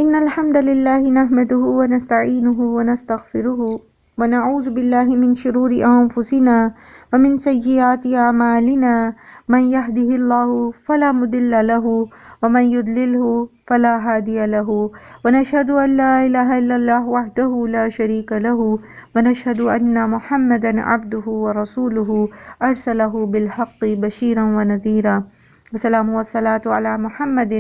إن الحمد لله نحمده ونستعينه ونستغفره ونعوذ بالله من شرور أنفسنا ومن سيئات أعمالنا من يهده الله فلا مضل له ومن يضلله فلا هادي له ونشهد أن لا إله إلا الله وحده لا شريك له ونشهد أن محمدا عبده ورسوله أرسله بالحق بشيرا ونذيرا والسلام والصلاة على محمد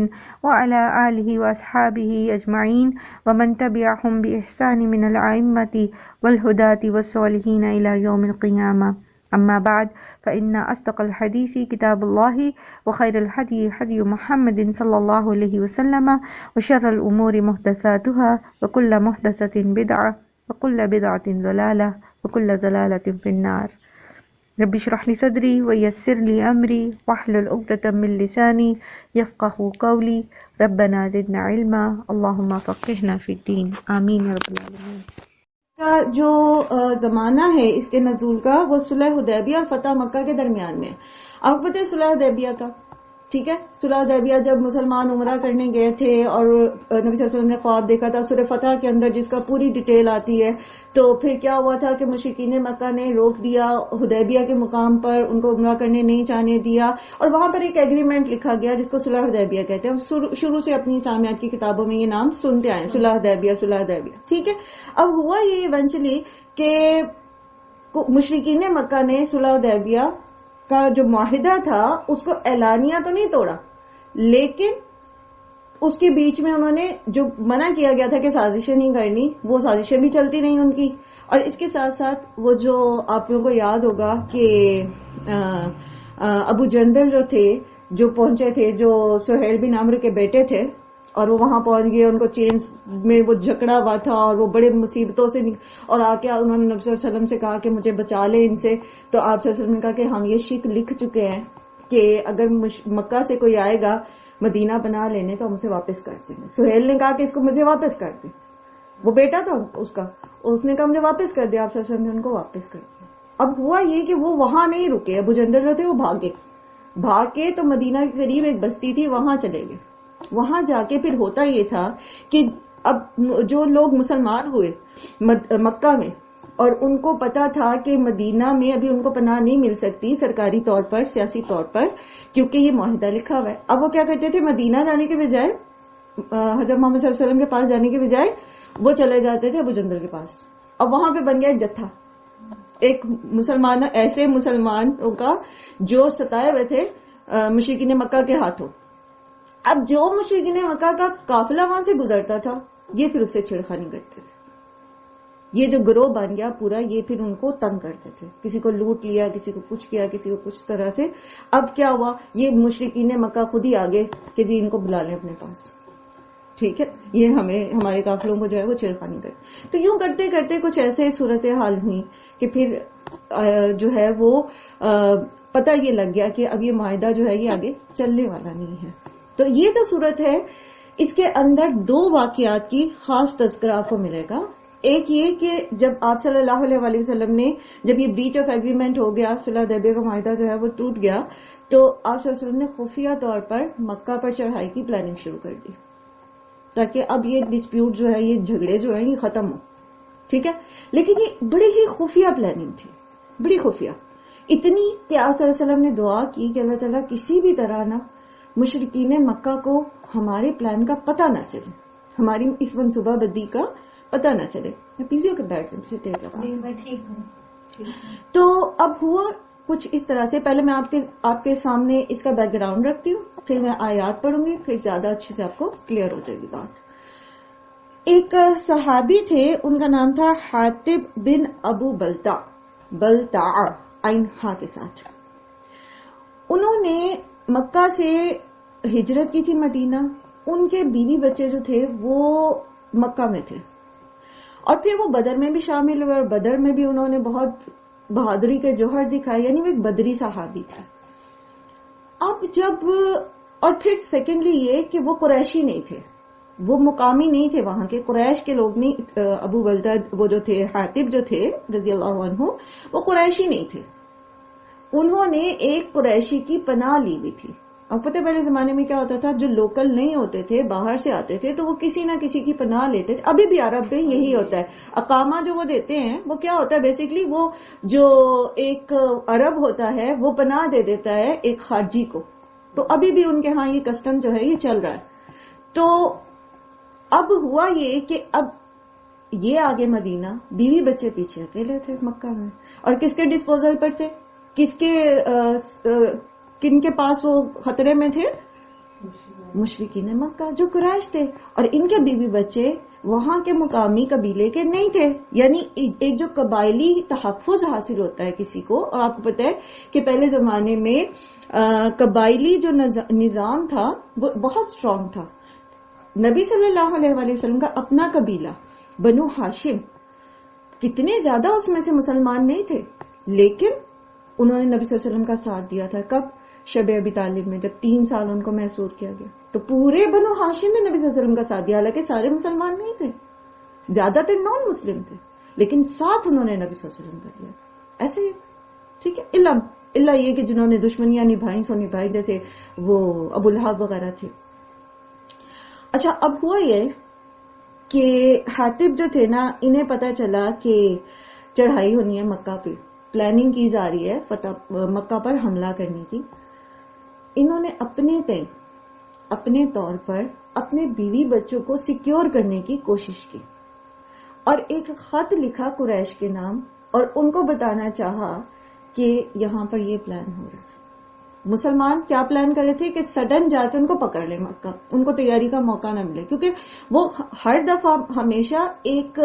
وعلى آله وأصحابه أجمعين ومن تبعهم بإحسان من الأئمة والهداة والصالحين إلى يوم القيامة. أما بعد فإن أصدق الحديث كتاب الله وخير الهدي هدي محمد صلى الله عليه وسلم وشر الأمور محدثاتها وكل محدثة بدعة وكل بدعة ضلالة وكل ضلالة في النار. رب اشرح لي صدري ويسر لي امري واحلل عقدة من لساني يفقهوا قولي ربنا زدنا علما اللهم فقهنا في الدين آمین یا رب العالمین. کا جو زمانہ ہے اس کے نزول کا وہ صلح حدیبیہ اور فتح مکہ کے درمیان میں. آپ کو پتہ ہے صلح حدیبیہ کا، ٹھیک ہے، صلح حدیبیہ جب مسلمان عمرہ کرنے گئے تھے اور نبی صلی اللہ علیہ وسلم نے خواب دیکھا تھا سورہ فتح کے اندر جس کا پوری ڈیٹیل آتی ہے. تو پھر کیا ہوا تھا کہ مشرکین مکہ نے روک دیا حدیبیہ کے مقام پر، ان کو عمرہ کرنے نہیں جانے دیا، اور وہاں پر ایک ایگریمنٹ لکھا گیا جس کو صلح حدیبیہ کہتے ہیں. شروع سے اپنی اسلامیات کی کتابوں میں یہ نام سنتے آئے، صلح حدیبیہ صلح حدیبیہ، ٹھیک ہے. اب ہوا یہ ایونچولی کہ مشرکین مکہ نے صلح حدیبیہ کا جو معاہدہ تھا اس کو اعلانیہ تو نہیں توڑا، لیکن اس کے بیچ میں انہوں نے جو منع کیا گیا تھا کہ سازشیں نہیں کرنی، وہ سازشیں بھی چلتی رہیں ان کی. اور اس کے ساتھ ساتھ وہ جو آپ لوگوں کو یاد ہوگا کہ ابو جندل جو تھے، جو پہنچے تھے، جو سہیل بن عمرو کے بیٹے تھے، اور وہ وہاں پہنچ گئے، ان کو چینز میں وہ جکڑا ہوا تھا اور وہ بڑے مصیبتوں سے اور آ کے انہوں نے نبی صلی اللہ علیہ وسلم سے کہا کہ مجھے بچا لے ان سے. تو آپ صلی اللہ علیہ وسلم نے کہا کہ ہم یہ شک لکھ چکے ہیں کہ اگر مکہ سے کوئی آئے گا مدینہ بنا لینے تو ہم اسے واپس کر دیں گے. سہیل نے کہا کہ اس کو مجھے واپس کر دیں، وہ بیٹا تھا اس کا، اس نے کہا مجھے واپس کر دیا. آپ صلی اللہ علیہ وسلم نے ان کو واپس کر دیا. اب ہوا یہ کہ وہ وہاں نہیں رکے، ابو جندل جو تھے وہ بھاگ کے تو مدینہ کے قریب ایک بستی تھی وہاں چلے گئے. وہاں جا کے پھر ہوتا یہ تھا کہ اب جو لوگ مسلمان ہوئے مکہ میں اور ان کو پتا تھا کہ مدینہ میں ابھی ان کو پناہ نہیں مل سکتی سرکاری طور پر، سیاسی طور پر، کیونکہ یہ معاہدہ لکھا ہوا ہے. اب وہ کیا کرتے تھے، مدینہ جانے کے بجائے، حضرت محمد صلی اللہ علیہ وسلم کے پاس جانے کے بجائے وہ چلے جاتے تھے ابو جندل کے پاس. اب وہاں پہ بن گیا ایک جتھا، ایک مسلمان، ایسے مسلمانوں کا جو ستائے ہوئے تھے مشرکین مکہ کے ہاتھوں. اب جو مشرکین مکہ کا قافلہ وہاں سے گزرتا تھا یہ پھر اس سے چھیڑخانی کرتے تھے. یہ جو گروہ بن گیا پورا، یہ پھر ان کو تنگ کرتے تھے، کسی کو لوٹ لیا، کسی کو کچھ کیا، کسی کو کچھ طرح سے. اب کیا ہوا، یہ مشرکین مکہ خود ہی آگے کہ جی ان کو بلا لیں اپنے پاس، ٹھیک ہے، یہ ہمارے قافلوں کو جو ہے وہ چھیڑخانی کرے. تو یوں کرتے کرتے کچھ ایسے صورتحال ہوئی کہ پھر جو ہے وہ پتہ یہ لگ گیا کہ اب یہ معاہدہ جو ہے یہ آگے چلنے والا نہیں ہے. تو یہ جو صورت ہے اس کے اندر دو واقعات کی خاص تذکرہ آپ کو ملے گا. ایک یہ کہ جب آپ صلی اللہ علیہ وآلہ وسلم نے، جب یہ بریچ آف ایگریمنٹ ہو گیا، صلح حدیبیہ کا معاہدہ جو ہے وہ ٹوٹ گیا، تو آپ صلی اللہ علیہ وسلم نے خفیہ طور پر مکہ پر چڑھائی کی پلاننگ شروع کر دی تاکہ اب یہ ڈسپیوٹ جو ہے، یہ جھگڑے جو ہیں یہ ختم ہو، ٹھیک ہے. لیکن یہ بڑی ہی خفیہ پلاننگ تھی، بڑی خفیہ، اتنی کہ آپ صلی اللہ علیہ وسلم نے دعا کی کہ اللہ تعالیٰ کسی بھی طرح نہ مشرکین مکہ کو ہمارے پلان کا پتہ نہ چلے، ہماری اس منصوبہ بندی کا پتہ نہ چلے. میں پیزے کے بیٹھ سے تو اب ہوا کچھ اس طرح سے. پہلے میں آپ کے سامنے اس کا بیک گراؤنڈ رکھتی ہوں، پھر میں آیات پڑھوں گی، پھر زیادہ اچھے سے آپ کو کلیئر ہو جائے گی بات. ایک صحابی تھے، ان کا نام تھا حاتب بن ابو بلتع عین ہا کے ساتھ. انہوں نے مکہ سے ہجرت کی تھی مدینہ. ان کے بیوی بچے جو تھے وہ مکہ میں تھے، اور پھر وہ بدر میں بھی شامل ہوئے، اور بدر میں بھی انہوں نے بہت بہادری کے جوہر دکھائے، یعنی وہ ایک بدری صحابی تھے. اب جب، اور پھر سیکنڈلی یہ کہ وہ قریشی نہیں تھے، وہ مقامی نہیں تھے، وہاں کے قریش کے لوگ نہیں. ابو بلدہ وہ جو تھے، حاتب جو تھے رضی اللہ عنہ، وہ قریشی نہیں تھے. انہوں نے ایک قریشی کی پناہ لی ہوئی تھی اور پتہ پہلے زمانے میں کیا ہوتا تھا، جو لوکل نہیں ہوتے تھے، باہر سے آتے تھے، تو وہ کسی نہ کسی کی پناہ لیتے تھے. ابھی بھی عرب میں یہی ہوتا ہے. اقامہ جو وہ دیتے ہیں وہ کیا ہوتا ہے، بیسیکلی وہ جو ایک عرب ہوتا ہے وہ پناہ دے دیتا ہے ایک خارجی کو. تو ابھی بھی ان کے ہاں یہ کسٹم جو ہے یہ چل رہا ہے. تو اب ہوا یہ کہ اب یہ آگے مدینہ، بیوی بچے پیچھے اکیلے تھے مکہ میں، اور کس کے ڈسپوزل پر تھے، کس کے کن کے پاس وہ خطرے میں تھے؟ مشرکین مکہ جو قریش تھے. اور ان کے بیوی بچے وہاں کے مقامی قبیلے کے نہیں تھے. یعنی ایک جو قبائلی تحفظ حاصل ہوتا ہے کسی کو، اور آپ کو پتہ ہے کہ پہلے زمانے میں قبائلی جو نظام تھا وہ بہت سٹرونگ تھا. نبی صلی اللہ علیہ وآلہ وسلم کا اپنا قبیلہ بنو ہاشم، کتنے زیادہ اس میں سے مسلمان نہیں تھے، لیکن انہوں نے نبی صلی اللہ علیہ وسلم کا ساتھ دیا تھا. کب؟ شب ابی طالب میں، جب 3 سال ان کو محصور کیا گیا. تو پورے بنو ہاشم نے نبی صلی اللہ علیہ وسلم کا ساتھ دیا، حالانکہ سارے مسلمان نہیں تھے، زیادہ تر نان مسلم تھے، لیکن ساتھ انہوں نے نبی صلی اللہ علیہ وسلم کا دیا تھا. ایسے ہی ٹھیک ہے، اللہ یہ کہ جنہوں نے دشمنیاں نبھائی سو نبھائی، جیسے وہ ابو لہب وغیرہ تھے. اچھا، اب ہوا یہ کہ حاطب جو تھے نا، انہیں پتا چلا کہ چڑھائی ہونی ہے مکہ پہ، پلاننگ کی جا رہی ہے مکہ پر حملہ کرنے کی. انہوں نے اپنے طور پر اپنے بیوی بچوں کو سیکیور کرنے کی کوشش کی، اور ایک خط لکھا قریش کے نام، اور ان کو بتانا چاہا کہ یہاں پر یہ پلان ہو رہا ہے. مسلمان کیا پلان کر رہے تھے کہ سڈن جا کے ان کو پکڑ لیں مکہ، ان کو تیاری کا موقع نہ ملے، کیونکہ وہ ہر دفعہ ہمیشہ ایک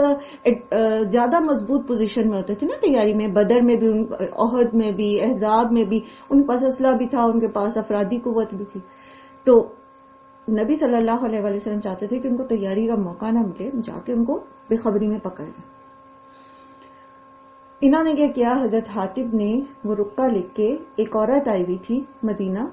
زیادہ مضبوط پوزیشن میں ہوتے تھے نا تیاری میں. بدر میں بھی، احد میں بھی، احزاب میں بھی ان کے پاس اسلحہ بھی تھا، ان کے پاس افرادی قوت بھی تھی. تو نبی صلی اللہ علیہ وآلہ وسلم چاہتے تھے کہ ان کو تیاری کا موقع نہ ملے، جا کے ان کو بے خبری میں پکڑ لیں. انہوں نے کیا، حضرت حاطب نے وہ رقہ لکھ کے، ایک عورت آئی ہوئی تھی مدینہ،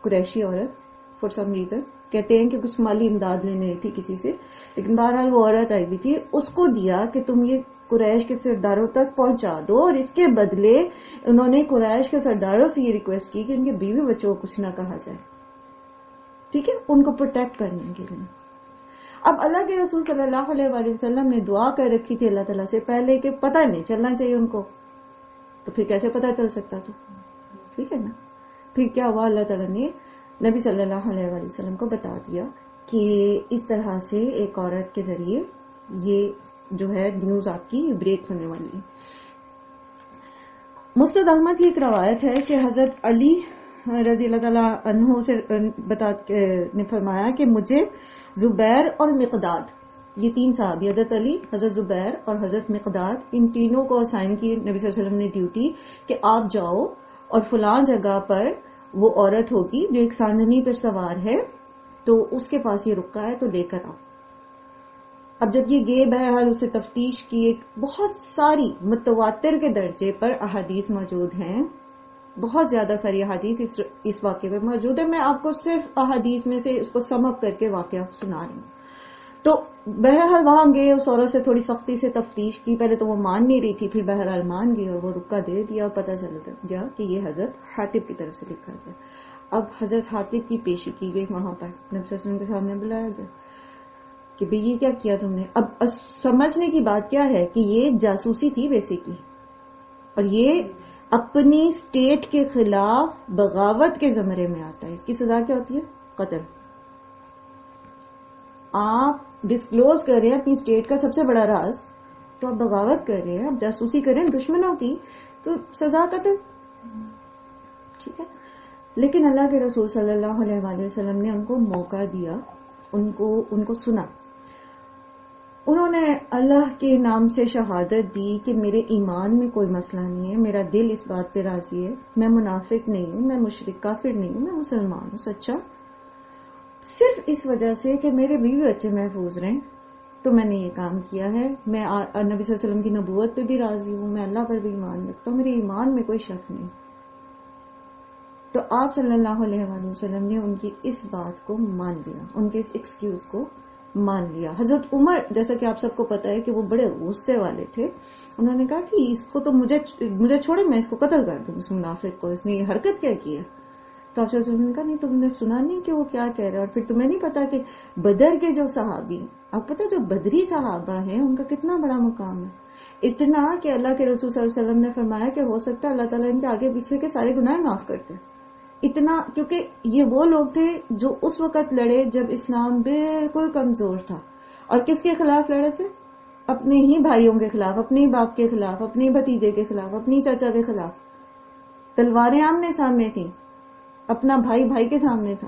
قریشی عورت، فور سم ریزن کہتے ہیں کہ کچھ مالی امداد لینے آئی تھی کسی سے، لیکن بہرحال وہ عورت آئی ہوئی تھی، اس کو دیا کہ تم یہ قریش کے سرداروں تک پہنچا دو. اور اس کے بدلے انہوں نے قریش کے سرداروں سے یہ ریکویسٹ کی کہ ان کے بیوی بچوں کو کچھ نہ کہا جائے، ٹھیک ہے، ان کو پروٹیکٹ کرنے کے لیے. اب اللہ کے رسول صلی اللہ علیہ وآلہ وسلم نے دعا کر رکھی تھی اللہ تعالیٰ سے پہلے کہ پتہ نہیں چلنا چاہیے ان کو، تو پھر کیسے پتہ چل سکتا تھا، ٹھیک ہے نا. پھر کیا ہوا، اللہ تعالیٰ نے نبی صلی اللہ علیہ وآلہ وسلم کو بتا دیا کہ اس طرح سے ایک عورت کے ذریعے یہ جو ہے نیوز آپ کی بریک ہونے والی ہے. مسند احمد کی ایک روایت ہے کہ حضرت علی رضی اللہ تعالیٰ عنہ سے نے فرمایا کہ مجھے زبیر اور مقداد، یہ 3 صحابی، حضرت علی، حضرت زبیر اور حضرت مقداد، ان تینوں کو اسائن کی نبی صلی اللہ علیہ وسلم نے ڈیوٹی کہ آپ جاؤ اور فلاں جگہ پر وہ عورت ہوگی جو ایک سانڈنی پر سوار ہے، تو اس کے پاس یہ رکا ہے تو لے کر آؤ. اب جب یہ گئے، بہرحال اسے تفتیش کی، ایک بہت ساری متواتر کے درجے پر احادیث موجود ہیں، بہت زیادہ ساری احادیث اس واقعے پر موجود ہے. میں آپ کو صرف احادیث میں سے اس کو سم اپ کر کے واقعہ سنا رہی ہوں. تو بہرحال وہاں گئے، اس عورت سے تھوڑی سختی سے تفتیش کی، پہلے تو وہ مان نہیں رہی تھی، پھر بہرحال مان گئی اور وہ رکا دے دیا، اور پتہ چل گیا کہ یہ حضرت حاطب کی طرف سے لکھا گیا. اب حضرت حاطب کی پیشی کی گئی، وہاں پر نبی صلی اللہ علیہ وسلم کے سامنے بلایا گیا کہ بھئی یہ کیا کیا تم نے. اب سمجھنے کی بات کیا ہے کہ یہ جاسوسی تھی بیسیکلی، اور یہ اپنی اسٹیٹ کے خلاف بغاوت کے زمرے میں آتا ہے. اس کی سزا کیا ہوتی ہے؟ قتل. آپ ڈسکلوز کر رہے ہیں اپنی اسٹیٹ کا سب سے بڑا راز، تو آپ بغاوت کر رہے ہیں، آپ جاسوسی کر رہے ہیں دشمنوں کی، تو سزا قتل، ٹھیک ہے. لیکن اللہ کے رسول صلی اللہ علیہ وآلہ وسلم نے ان کو موقع دیا، ان کو سنا. انہوں نے اللہ کے نام سے شہادت دی کہ میرے ایمان میں کوئی مسئلہ نہیں ہے، میرا دل اس بات پہ راضی ہے، میں منافق نہیں ہوں، میں مشرک کافر نہیں ہوں، میں مسلمان ہوں سچا. صرف اس وجہ سے کہ میرے بیوی بچے محفوظ رہیں تو میں نے یہ کام کیا ہے. میں نبی صلی اللہ علیہ وسلم کی نبوت پہ بھی راضی ہوں، میں اللہ پر بھی ایمان رکھتا ہوں، میرے ایمان میں کوئی شک نہیں. تو آپ صلی اللہ علیہ وآلہ وسلم نے ان کی اس بات کو مان لیا، ان کے اس ایکسکیوز کو مان لیا. حضرت عمر، جیسا کہ آپ سب کو پتا ہے کہ وہ بڑے غصے والے تھے، انہوں نے کہا کہ اس کو تو مجھے چھوڑے، میں اس کو قتل کر دوں، اس منافق کو، اس نے یہ حرکت کیا کی ہے. تو تو آپ صلی اللہ علیہ وسلم نے کہا نہیں تم نے سنا نہیں کہ وہ کیا کہہ رہے ہیں، اور پھر تمہیں نہیں پتا کہ بدر کے جو صحابی، آپ پتا جو بدری صحابہ ہیں ان کا کتنا بڑا مقام ہے، اتنا کہ اللہ کے رسول صلی اللہ علیہ وسلم نے فرمایا کہ ہو سکتا ہے اللہ تعالیٰ ان کے آگے پیچھے کے سارے گناہ معاف کرتے ہیں. اتنا، کیونکہ یہ وہ لوگ تھے جو اس وقت لڑے جب اسلام بالکل کمزور تھا. اور کس کے خلاف لڑے تھے؟ اپنے ہی بھائیوں کے خلاف، اپنے ہی باپ کے خلاف، اپنے ہی بھتیجے کے خلاف، اپنی چاچا کے خلاف. تلواریں آمنے سامنے تھیں، اپنا بھائی بھائی کے سامنے تھا.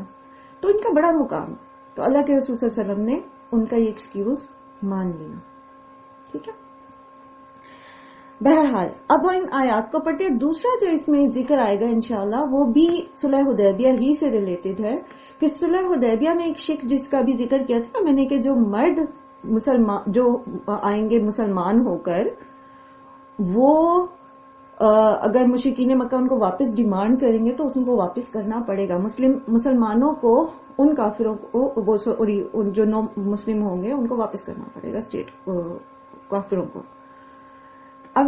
تو ان کا بڑا مقام. تو اللہ کے رسول صلی اللہ علیہ وسلم نے ان کا یہ ایکسکیوز مان لیا. ٹھیک ہے. بہرحال اب ان آیات کو پڑھتے ہیں. دوسرا جو اس میں ذکر آئے گا انشاءاللہ وہ بھی صلح حدیبیہ ہی سے ریلیٹڈ ہے، کہ صلح حدیبیہ میں ایک شک جس کا بھی ذکر کیا تھا میں نے، کہ جو مرد مسلمان جو آئیں گے مسلمان ہو کر، وہ اگر مشرکین مکہ ان کو واپس ڈیمانڈ کریں گے تو ان کو واپس کرنا پڑے گا. مسلمانوں کو ان کافروں کو جو نو مسلم ہوں گے ان کو واپس کرنا پڑے گا، اسٹیٹ کافروں کو. اب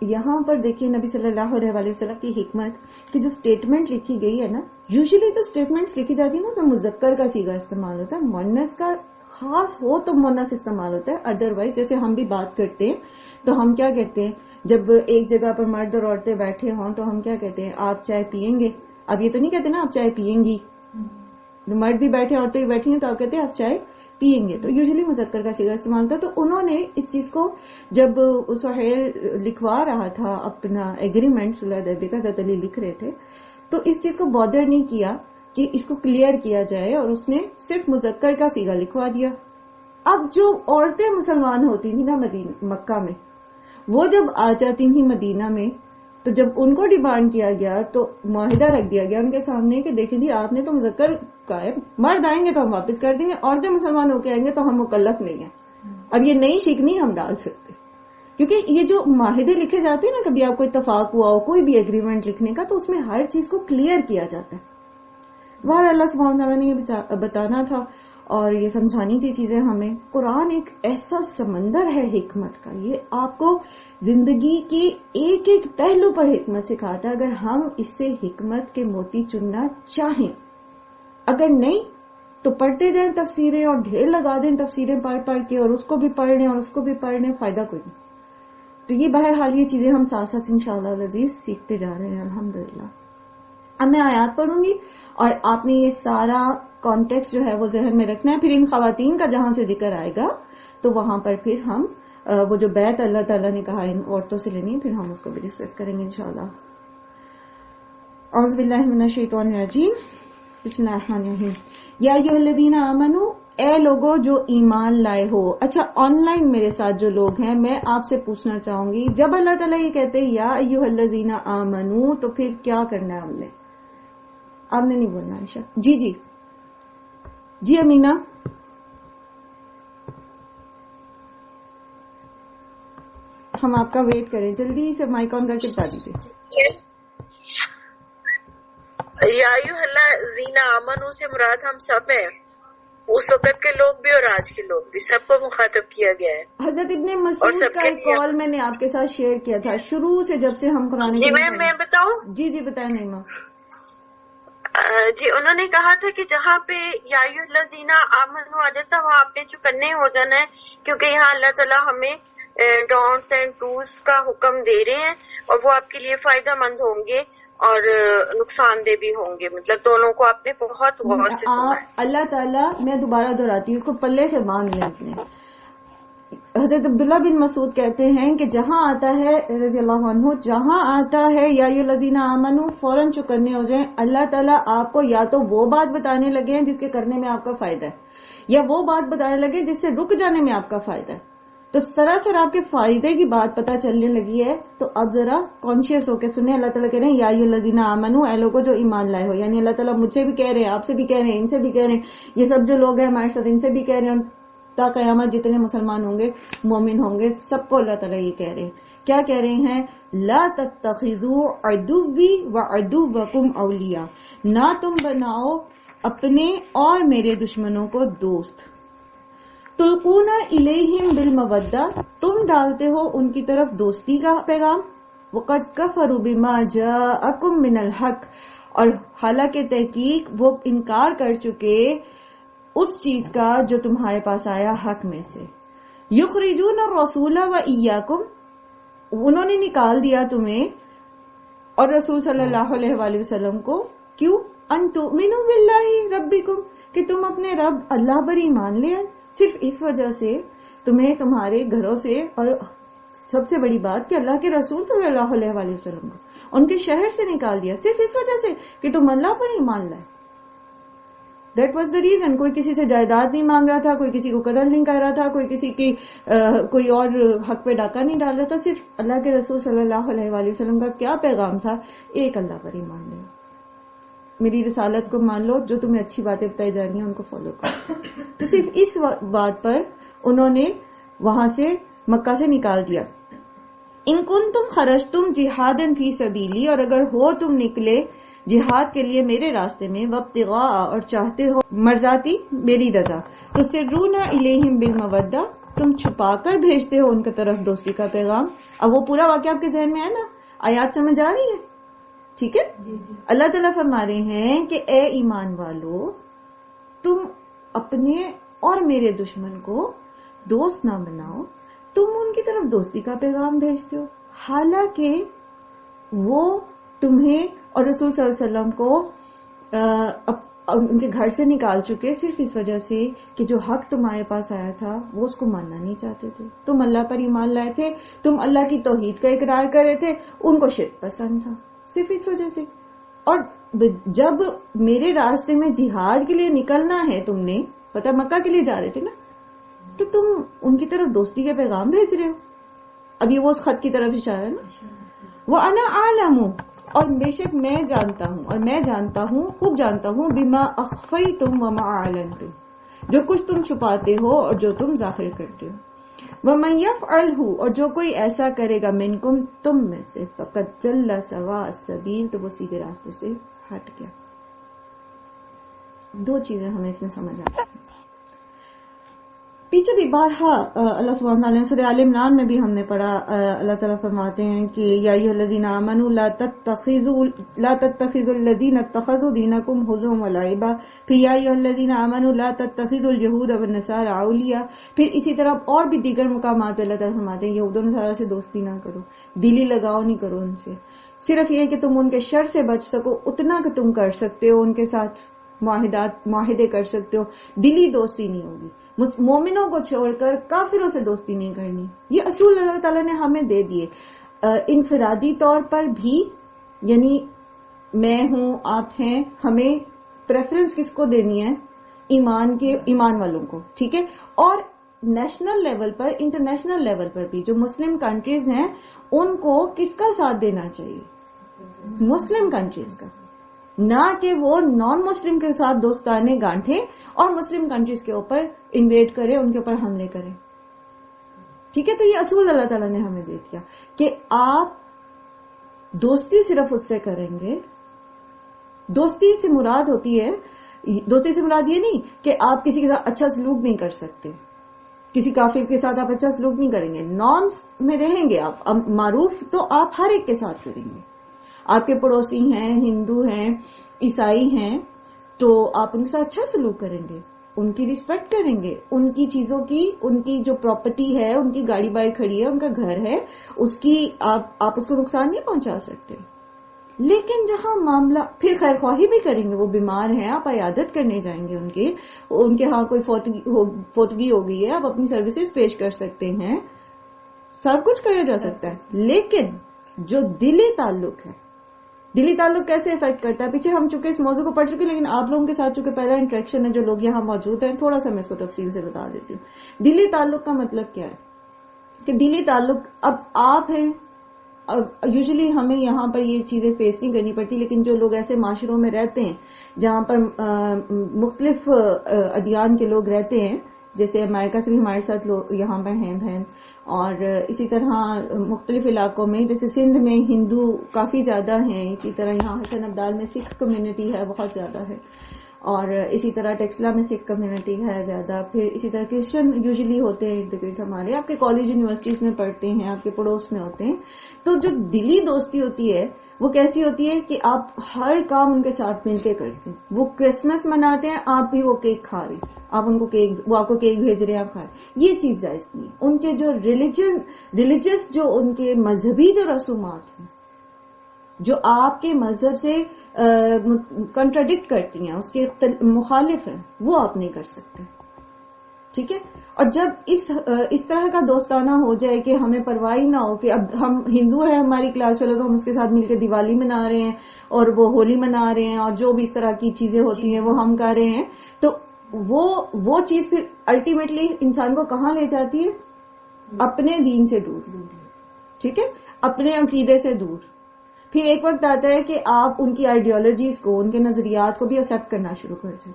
یہاں پر دیکھیے نبی صلی اللہ علیہ وسلم کی حکمت کہ جو اسٹیٹمنٹ لکھی گئی ہے نا، یوزلی جو اسٹیٹمنٹس لکھی جاتی ہے نا تو مذکر کا صیغہ استعمال ہوتا ہے، مؤنث کا خاص ہو تو مؤنث استعمال ہوتا ہے. ادروائز جیسے ہم بھی بات کرتے ہیں تو ہم کیا کہتے ہیں جب ایک جگہ پر مرد اور عورتیں بیٹھے ہوں تو ہم کیا کہتے ہیں؟ آپ چائے پیئیں گے. اب یہ تو نہیں کہتے نا آپ چائے پیئیں گی. مرد بھی بیٹھے عورتیں بھی بیٹھی ہیں تو آپ کہتے ہیں آپ چائے پیئیں گے. تو یوزلی مذکر کا صیغہ استعمال ہوتا ہے. تو انہوں نے اس چیز کو جب سہیل لکھوا رہا تھا اپنا ایگریمنٹ صلح حدیبیہ کا، حضرت علی لکھ رہے تھے، تو اس چیز کو بادر نہیں کیا کہ اس کو کلیئر کیا جائے، اور اس نے صرف مذکر کا صیغہ لکھوا دیا. اب جو عورتیں مسلمان ہوتی تھیں نا مکہ میں، وہ جب آ جاتی تھیں مدینہ میں، تو جب ان کو ڈیمانڈ کیا گیا تو معاہدہ رکھ دیا گیا ان کے سامنے کہ دیکھیں جی آپ نے تو مذکر کہا ہے، مرد آئیں گے تو ہم واپس کر دیں گے، عورتیں مسلمان ہو کے آئیں گے تو ہم مکلف نہیں ہیں. اب یہ نئی شکنی ہم ڈال سکتے، کیونکہ یہ جو معاہدے لکھے جاتے ہیں نا، کبھی آپ کو اتفاق ہوا ہو کوئی بھی ایگریمنٹ لکھنے کا تو اس میں ہر چیز کو کلیئر کیا جاتا ہے. بہر اللہ سبحانہ تعالیٰ نے یہ بتانا تھا اور یہ سمجھانی تھی چیزیں ہمیں. قرآن ایک ایسا سمندر ہے حکمت کا، یہ آپ کو زندگی کی ایک ایک پہلو پر حکمت سکھاتا ہے اگر ہم اس سے حکمت کے موتی چننا چاہیں. اگر نہیں تو پڑھتے جائیں تفسیریں اور ڈھیر لگا دیں تفسیریں پڑھ پڑھ کے، اور اس کو بھی پڑھ لیں اور اس کو بھی پڑھ لیں، فائدہ کوئی نہیں. تو یہ بہرحال یہ چیزیں ہم ساتھ ساتھ انشاءاللہ العزیز سیکھتے جا رہے ہیں الحمدللہ. اب میں آیات پڑھوں گی اور آپ نے یہ سارا کانٹیکسٹ جو ہے وہ ذہن میں رکھنا ہے. پھر ان خواتین کا جہاں سے ذکر آئے گا تو وہاں پر پھر ہم وہ جو بیعت اللہ تعالیٰ نے کہا ان عورتوں سے لینی ہے پھر ہم اس کو بھی ڈسکس کریں گے انشاءاللہ. اعوذ باللہ من الشیطان الرجیم، بسم اللہ الرحمن الرحیم. یا ایھا الذین آمنوا، اے لوگو جو ایمان لائے ہو. اچھا آن لائن میرے ساتھ جو لوگ ہیں میں آپ سے پوچھنا چاہوں گی، جب اللہ تعالیٰ یہ کہتے ہیں یا ایھا الذین آمنوا تو پھر کیا کرنا ہے ہم نے؟ آپ نے نہیں بولنا عائشہ. جی جی جی امینہ. ہم آپ کا ویٹ کریں، جلدی سے مائک آن کر کے بتا دیجیے. یا ایھا الذین آمنوا سے مراد ہم سب ہیں، اس وقت کے لوگ بھی اور آج کے لوگ بھی، سب کو مخاطب کیا گیا ہے. حضرت ابن مسعود کا ایک کال میں نے آپ کے ساتھ شیئر کیا تھا شروع سے جب سے ہم قرآن جی میں بتاؤں. جی جی بتائیں نیما. جی انہوں نے کہا تھا کہ جہاں پہ یا ایھا الذین آمنوا آ جاتا وہاں آپ نے چکنے ہو جانا ہے، کیونکہ یہاں اللہ تعالیٰ ہمیں ڈونٹس اینڈ ڈوز کا حکم دے رہے ہیں اور وہ آپ کے لیے فائدہ مند ہوں گے اور نقصان دہ بھی ہوں گے، مطلب دونوں کو آپ نے بہت غور سے سنا ہے. اللہ تعالیٰ، میں دوبارہ دہراتی ہوں، اس کو پلے سے باندھ لیں اپنے. حضرت عبداللہ بن مسعود کہتے ہیں کہ جہاں آتا ہے رضی اللہ عنہ، جہاں آتا ہے یا ایھا الذین آمنوا فوراً چکنے ہو جائیں. اللہ تعالیٰ آپ کو یا تو وہ بات بتانے لگے ہیں جس کے کرنے میں آپ کا فائدہ ہے، یا وہ بات بتانے لگے جس سے رک جانے میں آپ کا فائدہ ہے. تو سراسر آپ کے فائدے کی بات پتہ چلنے لگی ہے تو اب ذرا کانشیس ہو کے سنیں. اللہ تعالیٰ کہہ رہے ہیں یا ایھا الذین آمنوا، اے لوگوں جو ایمان لائے ہو. یعنی اللہ تعالیٰ مجھ سے بھی کہہ رہے ہیں، آپ سے بھی کہہ رہے ہیں، ان سے بھی کہہ رہے ہیں، یہ سب جو لوگ ہیں ہمارے ساتھ ان سے بھی کہہ رہے ہیں، تا قیامت جتنے مسلمان ہوں گے مومن ہوں گے سب کو اللہ تعالیٰ یہ کہہ رہے ہیں. کیا کہہ رہے ہیں؟ لا تتخذوا عدوی وعدوکم اولیاء، نہ تم بناؤ اپنے اور میرے دشمنوں کو دوست. تلقون الیہم بالمودہ، تم ڈالتے ہو ان کی طرف دوستی کا پیغام. وقد کفروا بما جاءکم من الحق، اور حالانکہ تحقیق وہ انکار کر چکے اس چیز کا جو تمہارے پاس آیا حق میں سے. یخرجون الرسول و ایاکم، انہوں نے نکال دیا تمہیں اور رسول صلی اللہ علیہ وآلہ وسلم کو. کیوں؟ ان تؤمنوا باللہ ربکم، کہ تم اپنے رب اللہ پر ایمان لے آئے. صرف اس وجہ سے تمہیں تمہارے گھروں سے، اور سب سے بڑی بات کہ اللہ کے رسول صلی اللہ علیہ وآلہ وسلم کو ان کے شہر سے نکال دیا صرف اس وجہ سے کہ تم اللہ پر ایمان لائے. That was the reason. کوئی کسی سے جائیداد نہیں مانگ رہا تھا، کوئی کسی کو قتل نہیں کر رہا تھا، کوئی کسی کی کوئی اور حق پہ ڈاکہ نہیں ڈال رہا تھا. صرف اللہ کے رسول صلی اللہ علیہ وآلہ وسلم کا کیا پیغام تھا؟ ایک اللہ پر ایمان لے، میری رسالت کو مان لو، جو تمہیں اچھی باتیں بتائی جا رہی ہیں ان کو فالو کرو. تو صرف اس بات پر انہوں نے وہاں سے مکہ سے نکال دیا. ان کنتم خرجتم جہادا فی سبیلی، اور اگر ہو تم نکلے جہاد کے لیے میرے راستے میں، وابتغاء، اور چاہتے ہو مرضاتی میری رضا، تو سرون الیہم بالمودہ، تم چھپا کر بھیجتے ہو ان کی طرف دوستی کا پیغام. اب وہ پورا واقعہ آپ کے ذہن میں ہے نا؟ آیات سمجھ آ رہی ہے؟ ٹھیک ہے. اللہ تعالیٰ فرما رہے ہیں کہ اے ایمان والو، تم اپنے اور میرے دشمن کو دوست نہ بناؤ، تم ان کی طرف دوستی کا پیغام بھیجتے ہو، حالانکہ وہ تمہیں اور رسول صلی اللہ علیہ وسلم کو ان کے گھر سے نکال چکے صرف اس وجہ سے کہ جو حق تمہارے پاس آیا تھا وہ اس کو ماننا نہیں چاہتے تھے. تم اللہ پر ایمان لائے تھے، تم اللہ کی توحید کا اقرار کر رہے تھے، ان کو شرک پسند تھا صرف اس وجہ سے. اور جب میرے راستے میں جہاد کے لیے نکلنا ہے، تم نے پتہ مکہ کے لیے جا رہے تھے نا، تو تم ان کی طرف دوستی کے پیغام بھیج رہے ہو. اب یہ وہ اس خط کی طرف اشارہ ہے نا. وَأَنَا أَعْلَمُ، اور بے شک میں جانتا ہوں، اور میں جانتا ہوں، خوب جانتا ہوں، بِمَا أَخْفَيْتُمْ وَمَا أَعْلَنْتُمْ، جو کچھ تم چھپاتے ہو اور جو تم ظاہر کرتے ہو. وَمَن يَفْعَلْهُ، اور جو کوئی ایسا کرے گا مِنْكُمْ تم میں سے، فَقَدْ ضَلَّ سَوَاءَ السَّبِيلِ، تو وہ سیدھے راستے سے ہٹ گیا. دو چیزیں ہمیں اس میں سمجھ آتی ہیں. پیچھے بھی بارہا اللہ سبحانہ وتعالی نے سورہ آل عمران میں بھی ہم نے پڑھا، اللہ تعالیٰ فرماتے ہیں کہ یا ایھا الذین آمنوا لا تتخذوا الذین اتخذوا دینکم ہزوا ولعبا، پھر یا ایھا الذین آمنوا لا تتخذوا اليہود والنصارى اولیاء، پھر اسی طرح اور بھی دیگر مقامات اللہ تعالیٰ فرماتے ہیں یہود و نصارہ سے دوستی نہ کرو، دلی لگاؤ نہیں کرو ان سے، صرف یہ کہ تم ان کے شر سے بچ سکو اتنا کہ تم کر سکتے ہو، ان کے ساتھ معاہدے کر سکتے ہو، دلی دوستی نہیں ہوگی. مومنوں کو چھوڑ کر کافروں سے دوستی نہیں کرنی. یہ اصول اللہ تعالیٰ نے ہمیں دے دیے انفرادی طور پر بھی، یعنی میں ہوں، آپ ہیں، ہمیں پریفرنس کس کو دینی ہے؟ ایمان والوں کو، ٹھیک ہے. اور نیشنل لیول پر، انٹرنیشنل لیول پر بھی جو مسلم کنٹریز ہیں ان کو کس کا ساتھ دینا چاہیے؟ مسلم کنٹریز کا، نہ کہ وہ نان مسلم کے ساتھ دوستانے گانٹھیں اور مسلم کنٹریز کے اوپر انویڈ کرے، ان کے اوپر حملے کرے. ٹھیک ہے. تو یہ اصول اللہ تعالیٰ نے ہمیں دے دیا کہ آپ دوستی صرف اس سے کریں گے. دوستی سے مراد ہوتی ہے، دوستی سے مراد یہ نہیں کہ آپ کسی کے ساتھ اچھا سلوک نہیں کر سکتے، کسی کافر کے ساتھ آپ اچھا سلوک نہیں کریں گے، نارمز میں رہیں گے آپ، معروف تو آپ ہر ایک کے ساتھ کریں گے. آپ کے پڑوسی ہیں، ہندو ہیں، عیسائی ہیں، تو آپ ان کے ساتھ اچھا سلوک کریں گے، ان کی رسپیکٹ کریں گے، ان کی چیزوں کی، ان کی جو پراپرٹی ہے، ان کی گاڑی باہر کھڑی ہے، ان کا گھر ہے، اس کی آپ اس کو نقصان نہیں پہنچا سکتے. لیکن جہاں معاملہ پھر خیر خواہی بھی کریں گے، وہ بیمار ہیں، آپ عیادت کرنے جائیں گے، ان کے ہاں کوئی فوتگی ہو گئی ہے، آپ اپنی سروسز پیش کر سکتے ہیں، سب کچھ کیا جا سکتا ہے. لیکن جو دلی تعلق ہے، دلی تعلق کیسے افیکٹ کرتا ہے؟ پیچھے ہم چکے اس موضوع کو پڑھ چکے، لیکن آپ لوگوں کے ساتھ چونکہ پہلا انٹریکشن ہے، جو لوگ یہاں موجود ہیں، تھوڑا سا میں اس کو تفصیل سے بتا دیتی ہوں. دلی تعلق کا مطلب کیا ہے؟ کہ دلی تعلق، اب آپ ہیں، یوزلی ہمیں یہاں پر یہ چیزیں فیس نہیں کرنی پڑتی، لیکن جو لوگ ایسے معاشروں میں رہتے ہیں جہاں پر مختلف ادیان کے لوگ رہتے ہیں، جیسے امریکہ سے بھی ہمارے ساتھ لوگ یہاں پر ہیں، اور اسی طرح مختلف علاقوں میں جیسے سندھ میں ہندو کافی زیادہ ہیں، اسی طرح یہاں حسن ابدال میں سکھ کمیونٹی ہے، بہت زیادہ ہے، اور اسی طرح ٹیکسلا میں سکھ کمیونٹی ہے زیادہ، پھر اسی طرح کرسچن یوزلی ہوتے ہیں ارد گرد ہمارے، آپ کے کالج یونیورسٹیز میں پڑھتے ہیں، آپ کے پڑوس میں ہوتے ہیں. تو جو دلی دوستی ہوتی ہے وہ کیسی ہوتی ہے کہ آپ ہر کام ان کے ساتھ مل کے کرتے ہیں. وہ کرسمس مناتے ہیں، آپ بھی وہ کیک کھا رہے ہیں، آپ ان کو کیک، وہ آپ کو کیک بھیج رہے ہیں، آپ کھا رہے ہیں. یہ چیز جائز نہیں. ان کے جو ریلیجس جو ان کے مذہبی جو رسومات ہیں جو آپ کے مذہب سے کنٹراڈکٹ کرتی ہیں، اس کے مخالف ہیں، وہ آپ نہیں کر سکتے. ٹھیک ہے. اور جب اس طرح کا دوستانہ ہو جائے کہ ہمیں پرواہ نہ ہو کہ اب ہم ہندو ہیں، ہماری کلاس والے، تو ہم اس کے ساتھ مل کے دیوالی منا رہے ہیں اور وہ ہولی منا رہے ہیں اور جو بھی اس طرح کی چیزیں ہوتی ہیں وہ ہم کر رہے ہیں، تو وہ چیز پھر الٹیمیٹلی انسان کو کہاں لے جاتی ہے؟ اپنے دین سے دور. ٹھیک ہے، اپنے عقیدے سے دور. پھر ایک وقت آتا ہے کہ آپ ان کی آئیڈیالوجیز کو، ان کے نظریات کو بھی ایکسپٹ کرنا شروع کر دیں،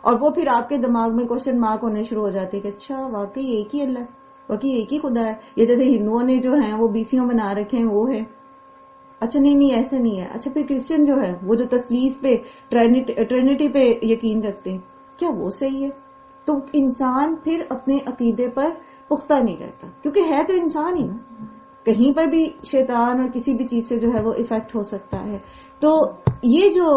اور وہ پھر آپ کے دماغ میں کوشچن مارک ہونے شروع ہو جاتے کہ اچھا واقعی ایک ہی اللہ ہے، واقعی ایک ہی خدا ہے. یہ جیسے ہندوؤں نے جو ہیں وہ بیسیوں بنا رکھے ہیں وہ ہے. اچھا نہیں ایسا نہیں ہے. اچھا پھر کرسچن جو ہے وہ جو تثلیث پہ، ٹرینٹی پہ یقین رکھتے ہیں، کیا وہ صحیح ہے؟ تو انسان پھر اپنے عقیدے پر پختہ نہیں رہتا، کیونکہ ہے تو انسان ہی نا. کہیں پر بھی شیطان اور کسی بھی چیز سے جو ہے وہ افیکٹ ہو سکتا ہے. تو یہ جو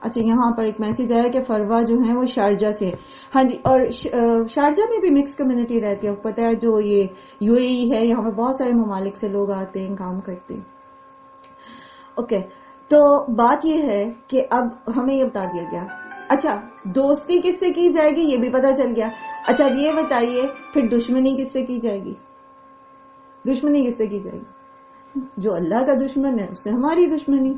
اچھا یہاں پر ایک میسج آیا کہ فروا جو ہیں وہ شارجہ سے ہے. ہاں جی، اور شارجہ میں بھی مکس کمیونٹی رہتی ہے. پتہ ہے جو یہ یو اے ای ہے، یہاں پہ بہت سارے ممالک سے لوگ آتے ہیں، کام کرتے ہیں. اوکے، تو بات یہ ہے کہ اب ہمیں یہ بتا دیا گیا. اچھا دوستی کس سے کی جائے گی یہ بھی پتا چل گیا. اچھا اب یہ بتائیے پھر دشمنی کس سے کی جائے گی؟ دشمنی کس سے کی جائے گی؟ جو اللہ کا دشمن ہے اس سے ہماری دشمنی.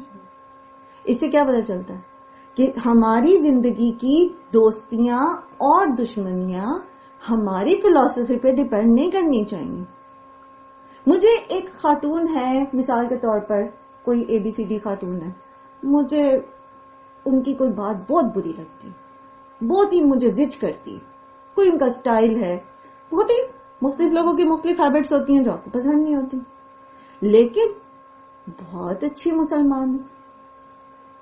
اس سے کیا پتا چلتا ہے کہ ہماری زندگی کی دوستیاں اور دشمنیاں ہماری فلسفی پہ ڈیپینڈ نہیں کرنی چاہیے. مجھے ایک خاتون ہے، مثال کے طور پر کوئی اے بی سی ڈی خاتون ہے، مجھے ان کی کوئی بات بہت بری لگتی، بہت ہی مجھے زج کرتی. کوئی ان کا سٹائل ہے، بہت ہی مختلف لوگوں کی مختلف ہیبٹس ہوتی ہیں جو آپ کو پسند نہیں ہوتی، لیکن بہت اچھی مسلمان ہے،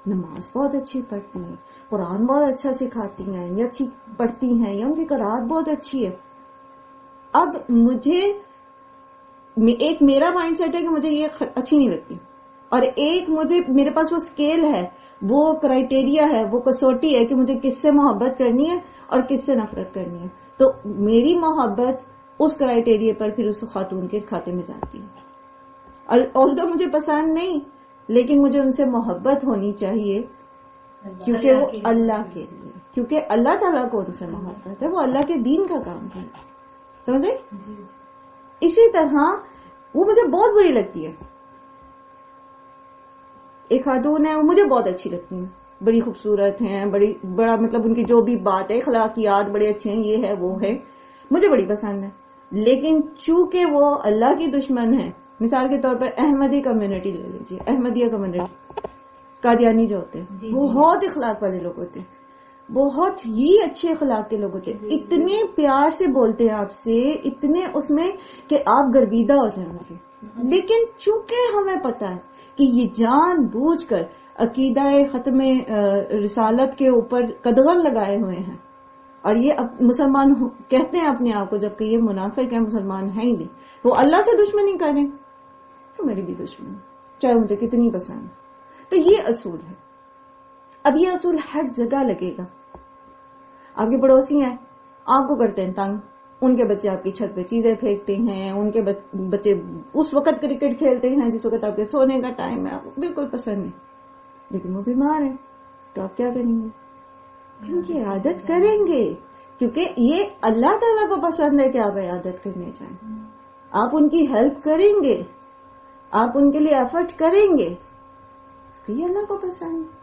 نماز بہت اچھی پڑھتی ہیں، قرآن بہت اچھا سکھاتی ہیں یا اچھی پڑھتی ہیں، یا ان کی قرات بہت اچھی ہے. اب مجھے ایک میرا مائنڈ سیٹ ہے کہ مجھے یہ اچھی نہیں لگتی، اور ایک میرے پاس وہ اسکیل ہے، وہ کرائٹیریا ہے، وہ کسوٹی ہے کہ مجھے کس سے محبت کرنی ہے اور کس سے نفرت کرنی ہے. تو میری محبت اس کرائٹیریا پر پھر اس خاتون کے کھاتے میں جاتی ہے. اور تو مجھے پسند نہیں، لیکن مجھے ان سے محبت ہونی چاہیے کیونکہ وہ اللہ کے لیے، کیونکہ اللہ تعالیٰ کو ان سے محبت ہے، وہ اللہ کے دین کا کام ہے. سمجھے؟ اسی طرح وہ مجھے بہت بری لگتی ہے. ایک خاتون ہے، وہ مجھے بہت اچھی لگتی ہیں، بڑی خوبصورت ہیں، بڑا مطلب ان کی جو بھی بات ہے، اخلاقیات بڑے اچھے ہیں، یہ ہے وہ ہے، مجھے بڑی پسند ہے. لیکن چونکہ وہ اللہ کی دشمن ہے، مثال کے طور پر احمدی کمیونٹی لے لیجیے، احمدیہ کمیونٹی، قادیانی جو ہوتے ہیں وہ بہت اخلاق والے لوگ ہوتے ہیں، بہت ہی اچھے اخلاق کے لوگ ہوتے ہیں، اتنے پیار سے بولتے ہیں آپ سے، اتنے اس میں کہ آپ گرویدہ ہو جائیں گے. لیکن چونکہ ہمیں پتا ہے کہ یہ جان بوجھ کر عقیدہ ختم رسالت کے اوپر قدغن لگائے ہوئے ہیں، اور یہ مسلمان کہتے ہیں اپنے آپ کو، جبکہ یہ منافق ہے، مسلمان ہے ہی نہیں. وہ اللہ سے دشمنی کریں تو میری بھی دشمنی، چاہے مجھے کتنی پسند. تو یہ اصول ہے. اب یہ اصول ہر جگہ لگے گا. آپ کے پڑوسی ہیں، آپ کو کرتے ہیں تنگ، ان کے بچے آپ کی چھت پہ چیزیں پھینکتے ہیں، ان کے بچے اس وقت کرکٹ کھیلتے ہیں جس وقت آپ کے سونے کا ٹائم ہے، آپ کو بالکل پسند نہیں، لیکن وہ بیمار ہے تو آپ کیا کریں گے؟ ان کی عادت کریں گے، کیونکہ یہ اللہ تعالیٰ کو پسند ہے کہ آپ عادت کرنے جائیں. آپ ان کی ہیلپ کریں گے، آپ ان کے لیے ایفرٹ کریں گے، یہ اللہ کو پسند ہے.